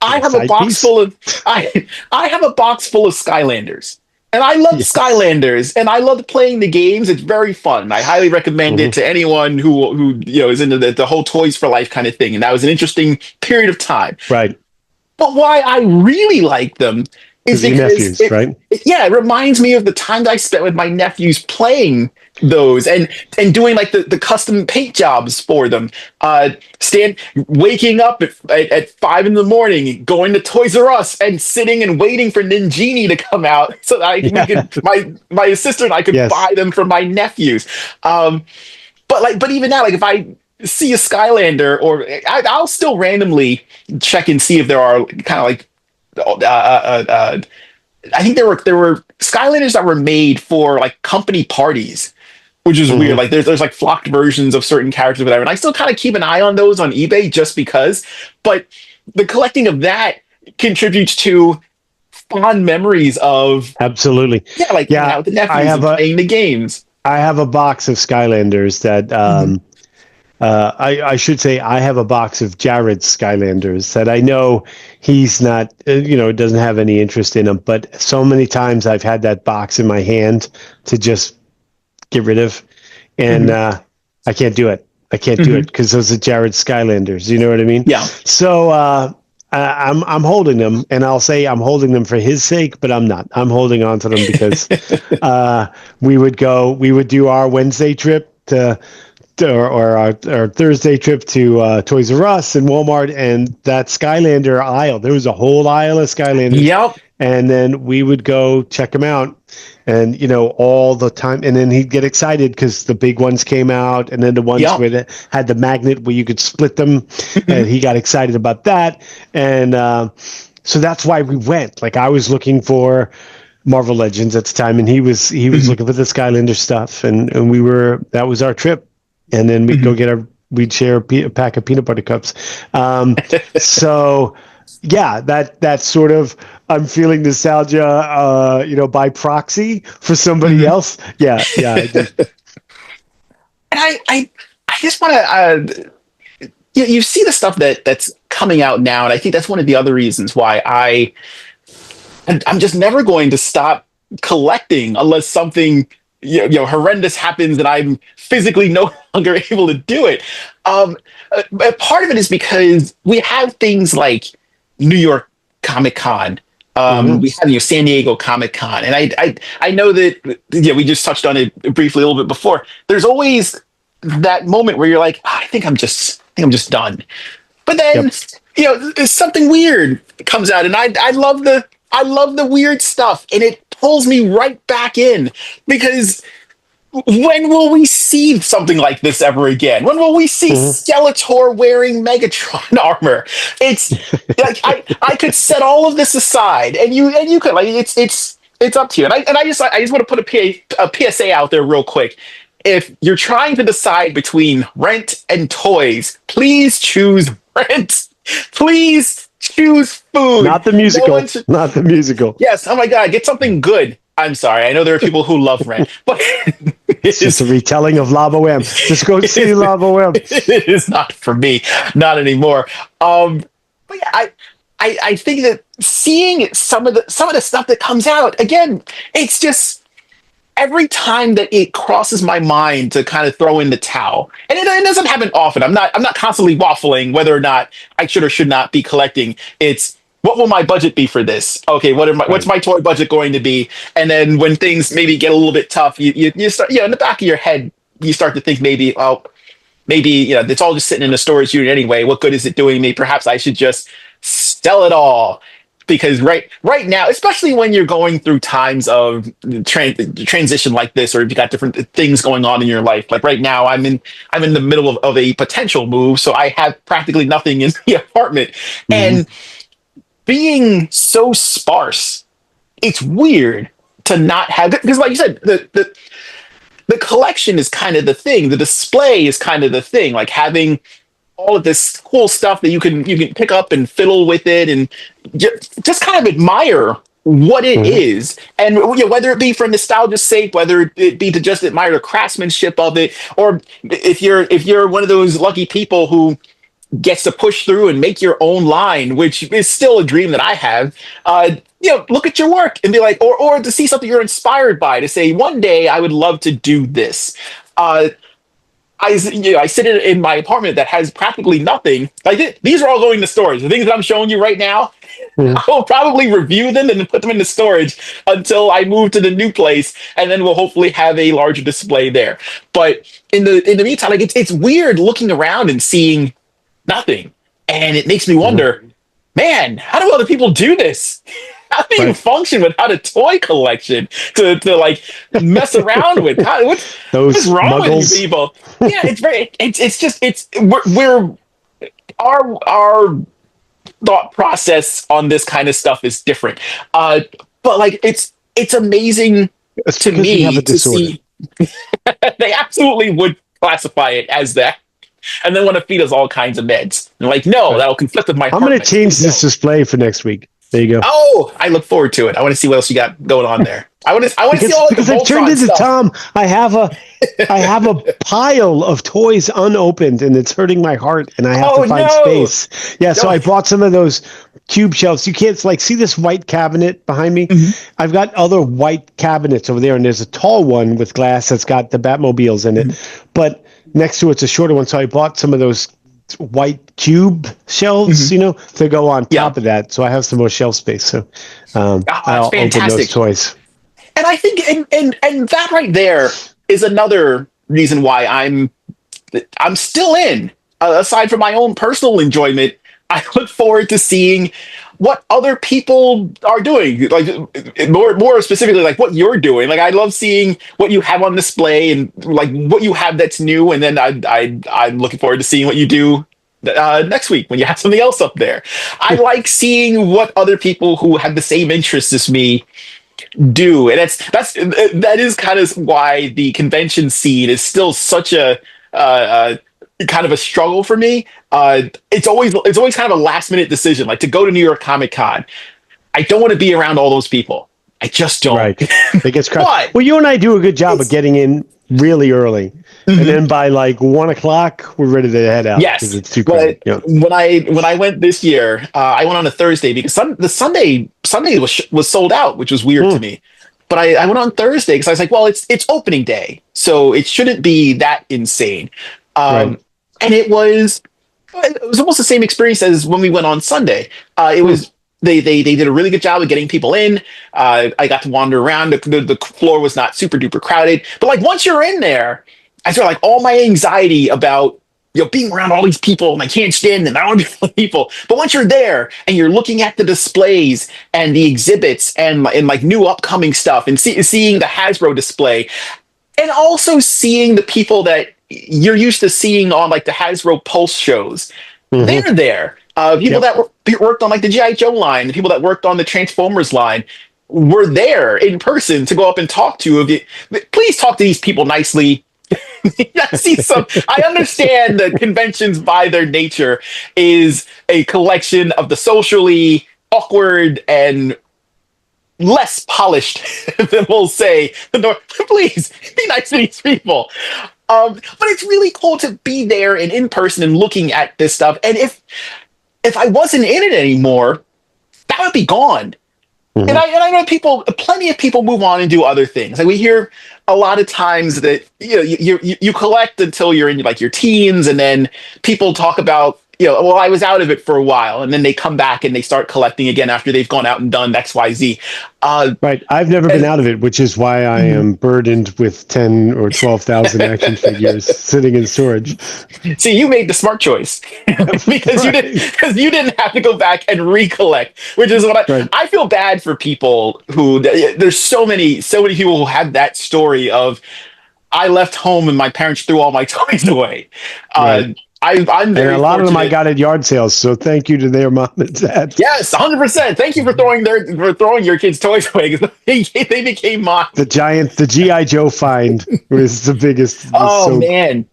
I have a box full of Skylanders. And I love Skylanders, and I love playing the games. It's very fun. I highly recommend it to anyone who is into the whole Toys for Life kind of thing. And that was an interesting period of time. Right. But why I really like them is because nephews, right? It reminds me of the time that I spent with my nephews playing those and doing like the custom paint jobs for them. Waking up at 5 in the morning, going to Toys R Us and sitting and waiting for Ninjini to come out so that we could my sister and I could buy them for my nephews. But even now, like if I see a Skylander, or I'll still randomly check and see if there are kind of like I think there were Skylanders that were made for like company parties, which is weird. Like there's like flocked versions of certain characters, or whatever. And I still kind of keep an eye on those on eBay just because. But the collecting of that contributes to fond memories of absolutely. Hanging out with the nephews and playing the games. I have a box of Skylanders that I should say I have a box of Jared's Skylanders that I know he's not, doesn't have any interest in them. But so many times I've had that box in my hand to just get rid of, and I can't do it. I can't do it because those are Jared's Skylanders. You know what I mean? Yeah. So I'm holding them, and I'll say I'm holding them for his sake, but I'm not. I'm holding on to them because we would do our Wednesday trip or our Thursday trip to Toys R Us and Walmart, and that Skylander aisle. There was a whole aisle of Skylanders. Yep. And then we would go check them out, and all the time. And then he'd get excited because the big ones came out, and then the ones where had the magnet where you could split them, and he got excited about that. And so that's why we went. Like I was looking for Marvel Legends at the time, and he was looking for the Skylander stuff, and that was our trip. And then we'd share a pack of peanut butter cups. So yeah, that's sort of, I'm feeling nostalgia, by proxy for somebody else. Yeah. I do. And I just want to, you see the stuff that's coming out now, and I think that's one of the other reasons why I'm just never going to stop collecting unless something horrendous happens and I'm physically no longer able to do it. Part of it is because we have things like New York Comic Con. We have San Diego Comic Con, and I know that we just touched on it briefly a little bit before. There's always that moment where you're like, I think I'm just done. But then something weird comes out, and I love the weird stuff, and it pulls me right back in, because when will we see something like this ever again? When will we see Skeletor wearing Megatron armor? It's like I could set all of this aside, and you could, like, it's up to you. And I just want to put a PSA out there real quick. If you're trying to decide between rent and toys, please choose rent. Please choose food. Not the musical. Not the musical. Yes. Oh my God. Get something good. I'm sorry. I know there are people who love Rent, but it's just a retelling of Lava Wham. Just go see Lava Wham. It is not for me. Not anymore. But yeah, I think that seeing some of the stuff that comes out again, it's just every time that it crosses my mind to kind of throw in the towel, and it doesn't happen often. I'm not constantly waffling whether or not I should or should not be collecting. It's, what will my budget be for this? Okay, what's my toy budget going to be? And then when things maybe get a little bit tough, you start, in the back of your head, you start to think maybe it's all just sitting in a storage unit anyway. What good is it doing me? Perhaps I should just sell it all. Because right now, especially when you're going through times of transition like this, or if you got different things going on in your life, like right now, I'm in the middle of a potential move, so I have practically nothing in the apartment, and being so sparse, it's weird to not have, because like you said, the collection is kind of the thing, the display is kind of the thing, like having all of this cool stuff that you can pick up and fiddle with it, and just kind of admire what it is, and whether it be for nostalgia's sake, whether it be to just admire the craftsmanship of it, or if you're one of those lucky people who gets to push through and make your own line, which is still a dream that I have. Look at your work and be like, or to see something you're inspired by, to say, one day I would love to do this. I sit in my apartment that has practically nothing. Like these are all going to storage. The things that I'm showing you right now, Mhm. I'll probably review them and then put them into storage until I move to the new place, and then we'll hopefully have a larger display there. But in the meantime, like it's weird looking around and seeing nothing, and it makes me Mhm. wonder, man, how do other people do this? How do you Right. function without a toy collection to like mess around with? What's Those wrong with you muggles. people? Yeah, it's just we're our thought process on this kind of stuff is different. But like it's amazing It's to because we have me a to disorder. see they absolutely would classify it as that, and then want to feed us all kinds of meds. And like, no, Right. that'll conflict with my I'm heart. going to change this display for next week. There you go. Oh, I look forward to it. I want to see what else you got going on there. I want to see all like the Because I've turned Voltron into stuff. Tom. I have a pile of toys unopened, and it's hurting my heart. And I have Oh to find no! space. Yeah, so No. I bought some of those cube shelves. You can't like see this white cabinet behind me. Mhm. I've got other white cabinets over there, and there's a tall one with glass that's got the Batmobiles in it. But next to it's a shorter one. So I bought some of those white cube shelves, Mhm. to go on Yeah. top of that. So I have some more shelf space. So That's I'll open those fantastic. toys. And I think and that right there is another reason why I'm still in. Aside from my own personal enjoyment, I look forward to seeing what other people are doing. Like more specifically, like what you're doing. Like I love seeing what you have on display and like what you have that's new. And then I'm looking forward to seeing what you do next week when you have something else up there. I like seeing what other people who have the same interests as me do, and that is kind of why the convention scene is still such a kind of a struggle for me. It's always kind of a last minute decision, like to go to New York Comic Con. I don't want to be around all those people. I just don't. Right. It gets crowded. But Well, you and I do a good job of getting in really early. And Mhm. then by like 1 o'clock, we're ready to head out because Yes, it's too but crowded. Yeah. when I went this year, I went on a Thursday because the Sunday was sold out, which was weird to Hmm. me. But I went on Thursday because I was like, well, it's opening day, so it shouldn't be that insane. Right. And it was almost the same experience as when we went on Sunday. It Hmm. was they did a really good job of getting people in. I got to wander around. The floor was not super duper crowded, but like once you're in there, I feel like all my anxiety about being around all these people and I can't stand them. I don't want to be with people. But once you're there and you're looking at the displays and the exhibits and like new upcoming stuff and seeing the Hasbro display and also seeing the people that you're used to seeing on like the Hasbro Pulse shows, Hmm. they're there. People Yep. that worked on like the GI Joe line, the people that worked on the Transformers line, were there in person to go up and talk to. Please talk to these people nicely. I see some. I understand that conventions, by their nature, is a collection of the socially awkward and less polished than we'll say. Please be nice to these people. But it's really cool to be there and in person and looking at this stuff. And if I wasn't in it anymore, that would be gone. Hmm. And I know plenty of people move on and do other things. Like we hear a lot of times that you collect until you're in like your teens, and then people talk about well, I was out of it for a while, and then they come back and they start collecting again after they've gone out and done X, Y, Z. Right. I've never been out of it, which is why I am burdened with 10 or 12,000 action figures sitting in storage. See, you made the smart choice because Right. you didn't have to go back and recollect, which is what Right. I feel bad for people who there's so many people who have that story of I left home and my parents threw all my toys away. Right. I'm And very a lot of them I fortunate. got at yard sales. So thank you to their mom and dad. Yes, 100%. Thank you for throwing your kids' toys away because they became mine. The GI Joe find was the biggest. Oh man,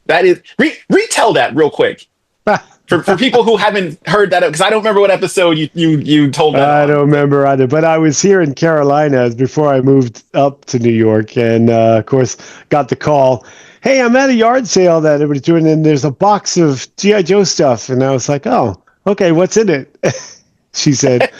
that is retell that real quick for people who haven't heard that, because I don't remember what episode you told that. I don't remember either, but I was here in Carolina before I moved up to New York, and of course got the call. Hey, I'm at a yard sale that everybody's doing, and there's a box of GI Joe stuff, and I was like, oh, okay, what's in it? She said,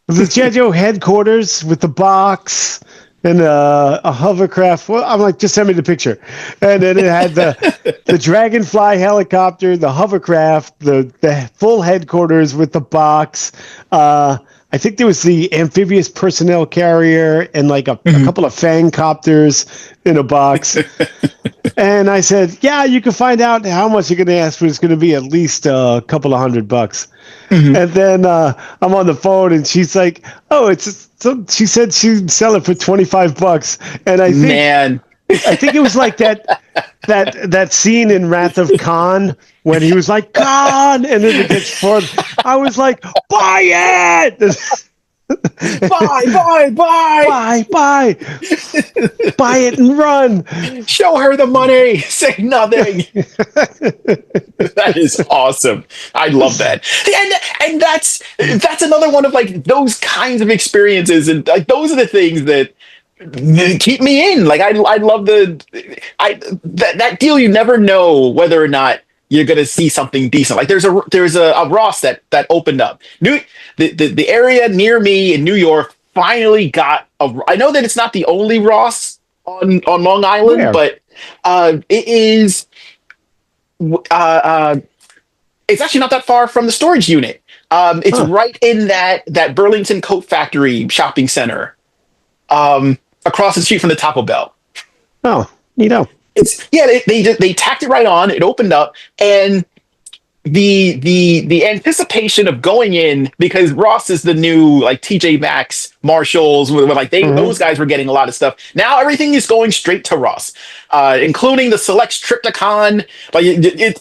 the GI Joe headquarters with the box, and a hovercraft. Well, I'm like, just send me the picture. And then it had the Dragonfly helicopter, the hovercraft, the full headquarters with the box. I think there was the amphibious personnel carrier and like a couple of fang copters in a box. And I said, yeah, you can find out how much you're going to ask, but it's going to be at least a couple of $100. And then I'm on the phone, and she's like, "Oh, it's." So she said she'd sell it for $25, and I think it was like that scene in Wrath of Khan when he was like Khan, and then it gets forth. I was like, "Buy it! buy, buy it and run! Show her the money. Say nothing." That is awesome. I love that, and that's another one of like those kinds of experiences, and like those are the things that keep me in. Like I love that deal. You never know whether or not you're gonna see something decent. Like there's a Ross that opened up. The area near me in New York finally got a. I know that it's not the only Ross on Long Island, Where? but it is. It's actually not that far from the storage unit. It's right in that Burlington Coat Factory shopping center, across the street from the Taco Bell. Oh, They tacked it right on. It opened up, and the anticipation of going in, because Ross is the new like TJ Maxx, Marshalls, where like those guys were getting a lot of stuff. Now everything is going straight to Ross, including the Select Triptychon. Like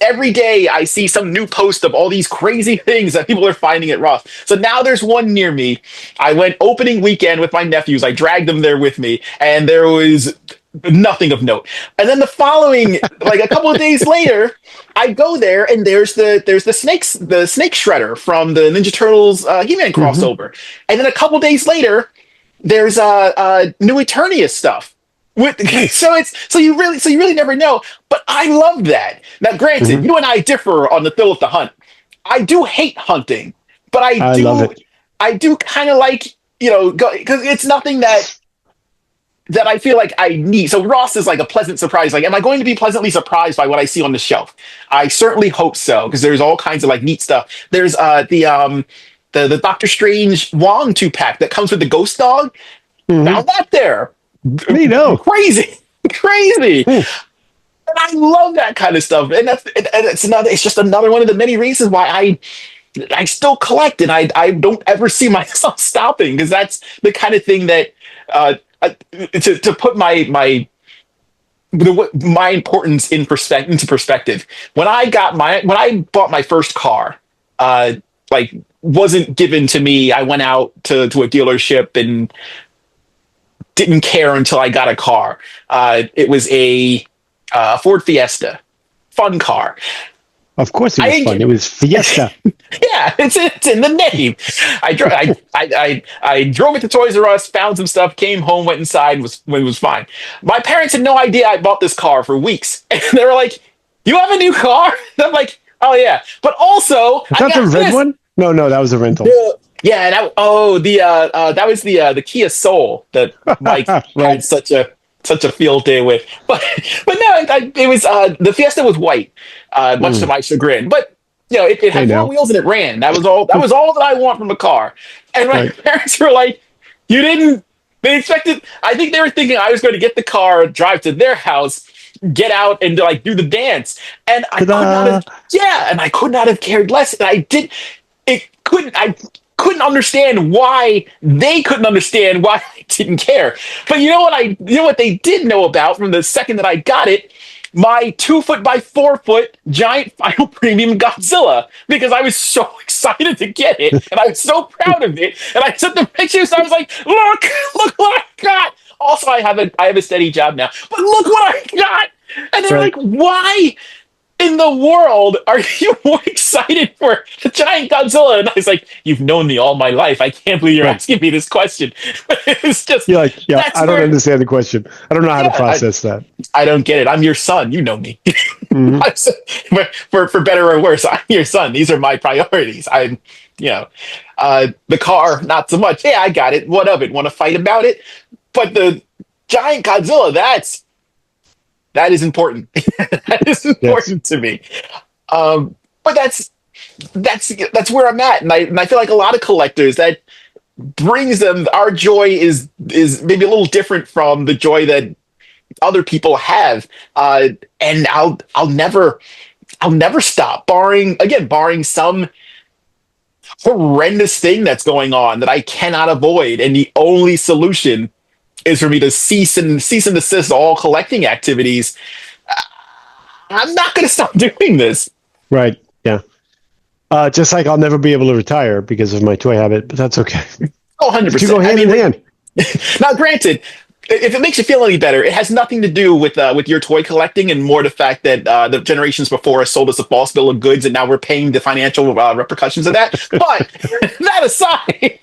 every day I see some new post of all these crazy things that people are finding at Ross. So now there's one near me. I went opening weekend with my nephews. I dragged them there with me, and there was nothing of note. And then the following, like a couple of days later, I go there, and there's the snake shredder from the Ninja Turtles He-Man crossover. And then a couple days later, there's new Eternia stuff. So you really never know. But I love that. Now, granted, you and I differ on the thrill of the hunt. I do hate hunting, but I love it. I do kind of like, because it's nothing that I feel like I need. So Ross is like a pleasant surprise. Like, am I going to be pleasantly surprised by what I see on the shelf? I certainly hope so, because there's all kinds of like neat stuff. There's the Doctor Strange Wong 2-pack that comes with the ghost dog. Found that there. Crazy. And I love that kind of stuff. And it's just another one of the many reasons why I still collect, and I don't ever see myself stopping, because that's the kind of thing that to put my importance into perspective. When I bought my first car, like wasn't given to me. I went out to a dealership and didn't care until I got a car. It was a Ford Fiesta, fun car. Of course it was fun. It was Fiesta. Yeah, it's in the name. I drove it to Toys R Us, found some stuff, came home, went inside, it was fine. My parents had no idea I bought this car for weeks. And they were like, "You have a new car?" And I'm like, "Oh yeah." But also, is that the red one? No, that was a rental. Yeah, that was the Kia Soul that Mike had such a field day with. But no, it was the Fiesta was white, much to my chagrin. But it had four wheels and it ran. That was all that I want from a car. And my parents were like, "You didn't." They expected. I think they were thinking I was going to get the car, drive to their house, get out, and like do the dance. And I could not have cared less. And I couldn't understand why they couldn't understand why I didn't care. But you know what they did know about from the second that I got it? My 2-foot by 4-foot giant Final Premium Godzilla, because I was so excited to get it, and I was so proud of it, and I took the pictures, and I was like, look what I got. Also, I have a steady job now, but look what I got. And they're like, why in the world are you more excited for the giant Godzilla? And I was like, "You've known me all my life. I can't believe you're asking me this question." It's just, you're like, I don't understand the question. I don't know how to process that. I don't get it. I'm your son. You know me. For better or worse, I'm your son. These are my priorities. The car, not so much. Yeah, I got it. What of it? Want to fight about it? But Giant Godzilla. That is important. That is important to me. But that's where I'm at, and I feel like a lot of collectors, that brings them, our joy is maybe a little different from the joy that other people have. And I'll never stop, barring some horrendous thing that's going on that I cannot avoid, and the only solution is for me to cease and desist all collecting activities. I'm not going to stop doing this. Right. Yeah. Just like I'll never be able to retire because of my toy habit, but that's okay. Oh, 100%. You go hand in hand. Now, granted, if it makes you feel any better, it has nothing to do with your toy collecting, and more the fact that the generations before us sold us a false bill of goods, and now we're paying the financial repercussions of that. But that aside,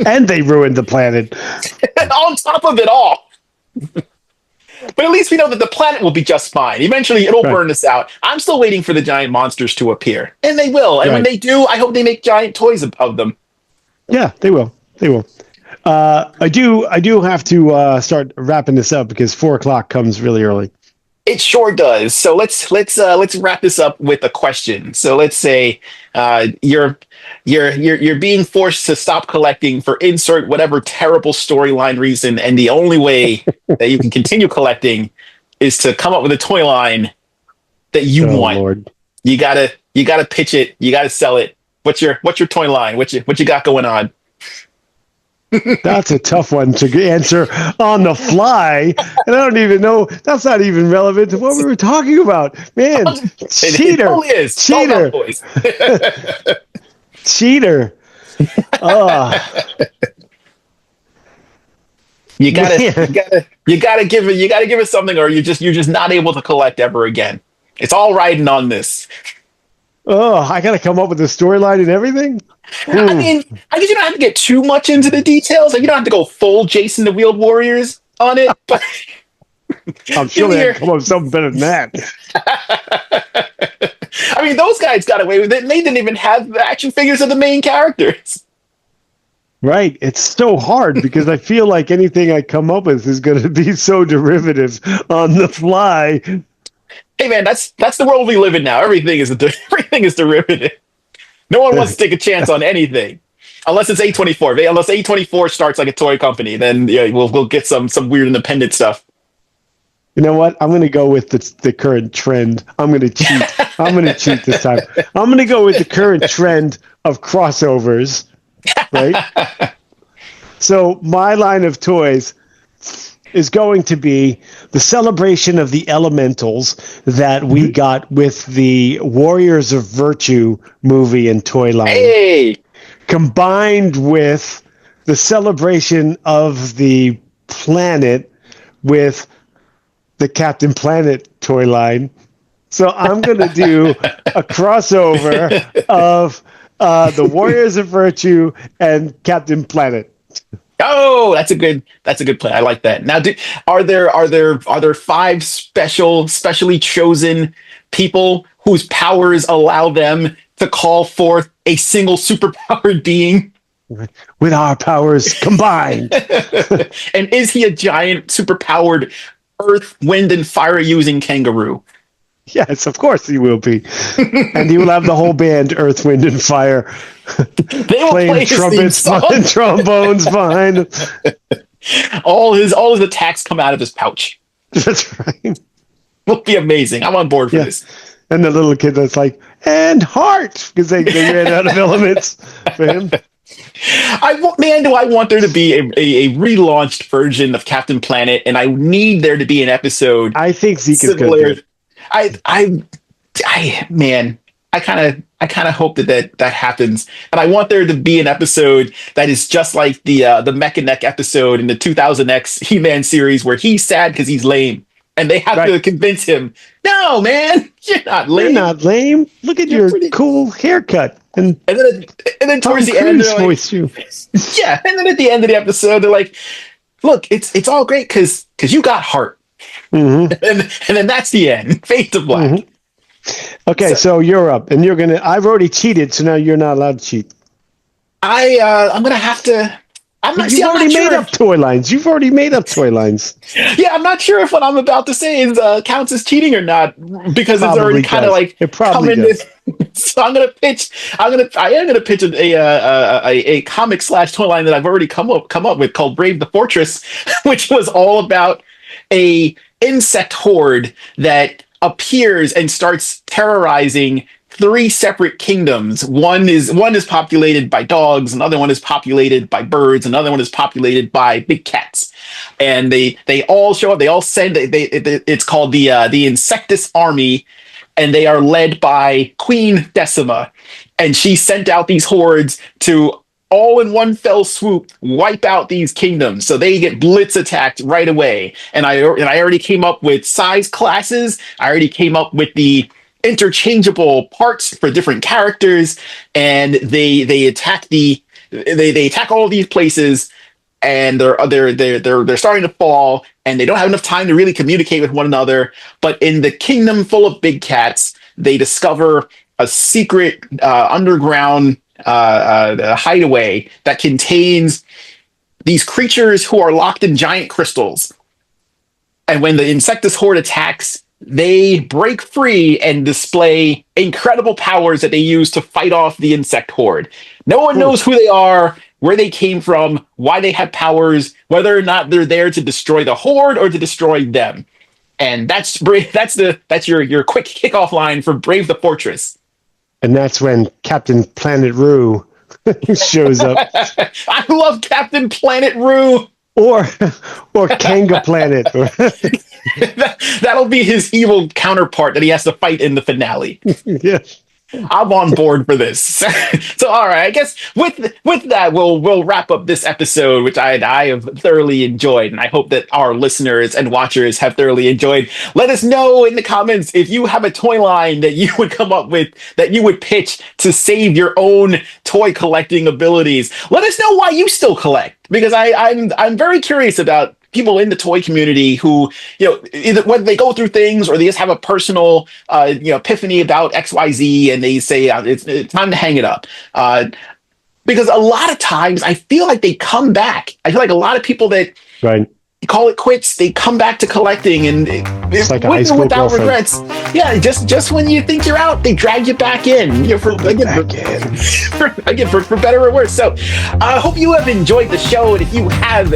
and they ruined the planet. On top of it all. But at least we know that the planet will be just fine. Eventually, it'll burn us out. I'm still waiting for the giant monsters to appear, and they will. And when they do, I hope they make giant toys of them. Yeah, they will. They will. I do have to start wrapping this up because 4:00 comes really early. It sure does. So let's wrap this up with a question. So let's say you're being forced to stop collecting for insert whatever terrible storyline reason, and the only way that you can continue collecting is to come up with a toy line that you want. Lord. You gotta pitch it. You gotta sell it. What's your toy line? What you got going on? That's a tough one to answer on the fly, and I don't even know. That's not even relevant to what we were talking about, man. Cheater, cheater, cheater. You gotta give it something, or you're just not able to collect ever again. It's all riding on this. Oh, I gotta come up with a storyline and everything. I mean, I guess you don't have to get too much into the details. Like, you don't have to go full Jason the Wheeled Warriors on it. But I'm sure they come up with something better than that. I mean, those guys got away with it. And they didn't even have the action figures of the main characters. Right. It's so hard because I feel like anything I come up with is going to be so derivative on the fly. Hey, man, that's the world we live in now. Everything is derivative. No one wants to take a chance on anything, unless it's A24. Unless A24 starts like a toy company, then we'll get some weird independent stuff. You know what? I'm going to go with the current trend. I'm going to cheat. I'm going to cheat this time. I'm going to go with the current trend of crossovers, right? So my line of toys is going to be the celebration of the elementals that we got with the Warriors of Virtue movie and toy line. Hey! Combined with the celebration of the planet with the Captain Planet toy line. So I'm going to do a crossover of the Warriors of Virtue and Captain Planet. Oh, that's a good plan. I like that. Now, are there 5 specially chosen people whose powers allow them to call forth a single superpowered being? With our powers combined. And is he a giant superpowered earth, wind, and fire using kangaroo? Yes, of course he will be. And he will have the whole band, Earth, Wind, and Fire, playing trumpets and trombones behind. All his attacks come out of his pouch. That's right. Will be amazing. I'm on board for this. And the little kid that's like, and heart, because they ran out of elements for him. Do I want there to be a relaunched version of Captain Planet, and I need there to be an episode. I think Zeke is going to. I kind of hope that happens, and I want there to be an episode that is just like the Mechanic episode in the 2000X He-Man series, where he's sad because he's lame, and they have to convince him, no, man, you're not lame. You're not lame. Look at your cool haircut. And then towards the end, they're like, yeah, and then at the end of the episode, they're like, look, it's all great because you got heart. Mm-hmm. And then that's the end. Fade to black. Mm-hmm. Okay, so you're up, and I've already cheated, so now you're not allowed to cheat. I'm gonna have to I'm not. You've already made up toy lines. You've already made up toy lines. Yeah, I'm not sure if what I'm about to say is counts as cheating or not because it's already kind of like it probably does. So I'm gonna pitch. I am gonna pitch a comic / toy line that I've already come up with called Brave the Fortress, which was all about a insect horde that appears and starts terrorizing 3 separate kingdoms. One is populated by dogs, another one is populated by birds, another one is populated by big cats. And they all show up, they all send it's called the Insectus Army, and they are led by Queen Decima. And she sent out these hordes to all in one fell swoop wipe out these kingdoms, so they get blitz attacked right away. And I already came up with size classes. I already came up with the interchangeable parts for different characters, and they attack they attack all of these places, and they're starting to fall, and they don't have enough time to really communicate with one another. But in the kingdom full of big cats, they discover a secret underground hideaway that contains these creatures who are locked in giant crystals. And when the Insectus horde attacks, they break free and display incredible powers that they use to fight off the insect horde. No one knows who they are, where they came from, why they have powers, whether or not they're there to destroy the horde or to destroy them. And that's your quick kickoff line for Brave the Fortress. And that's when Captain Planet Roo shows up. I love Captain Planet Roo. Or Kanga Planet. That'll be his evil counterpart that he has to fight in the finale. Yeah. I'm on board for this. So, all right, I guess with that, we'll wrap up this episode, which I have thoroughly enjoyed, and I hope that our listeners and watchers have thoroughly enjoyed. Let us know in the comments if you have a toy line that you would come up with, that you would pitch to save your own toy collecting abilities. Let us know why you still collect, because I'm very curious about people in the toy community who, either whether they go through things or they just have a personal, epiphany about XYZ, and they say it's time to hang it up. Because a lot of times I feel like they come back. I feel like a lot of people that call it quits, they come back to collecting, and it's like a high school without girlfriend. regrets. Yeah, just when you think you're out, they drag you back in. For better or worse. So I hope you have enjoyed the show, and if you have,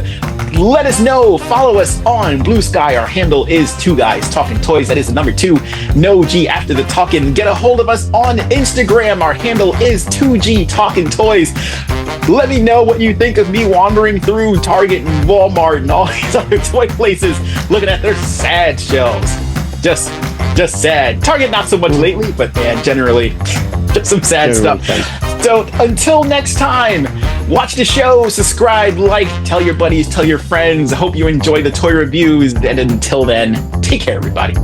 let us know. Follow us on Blue Sky. Our handle is 2 Guys Talking Toys. That is the number 2, no G after the talking. Get a hold of us on Instagram. Our handle is 2G Talking Toys. Let me know what you think of me wandering through Target and Walmart and all these other toy places, looking at their sad shelves. Just sad. Target not so much lately, but man, generally just some sad stuff. So until next time, watch the show, subscribe, like, tell your buddies, tell your friends. I hope you enjoy the toy reviews, and until then, take care, everybody.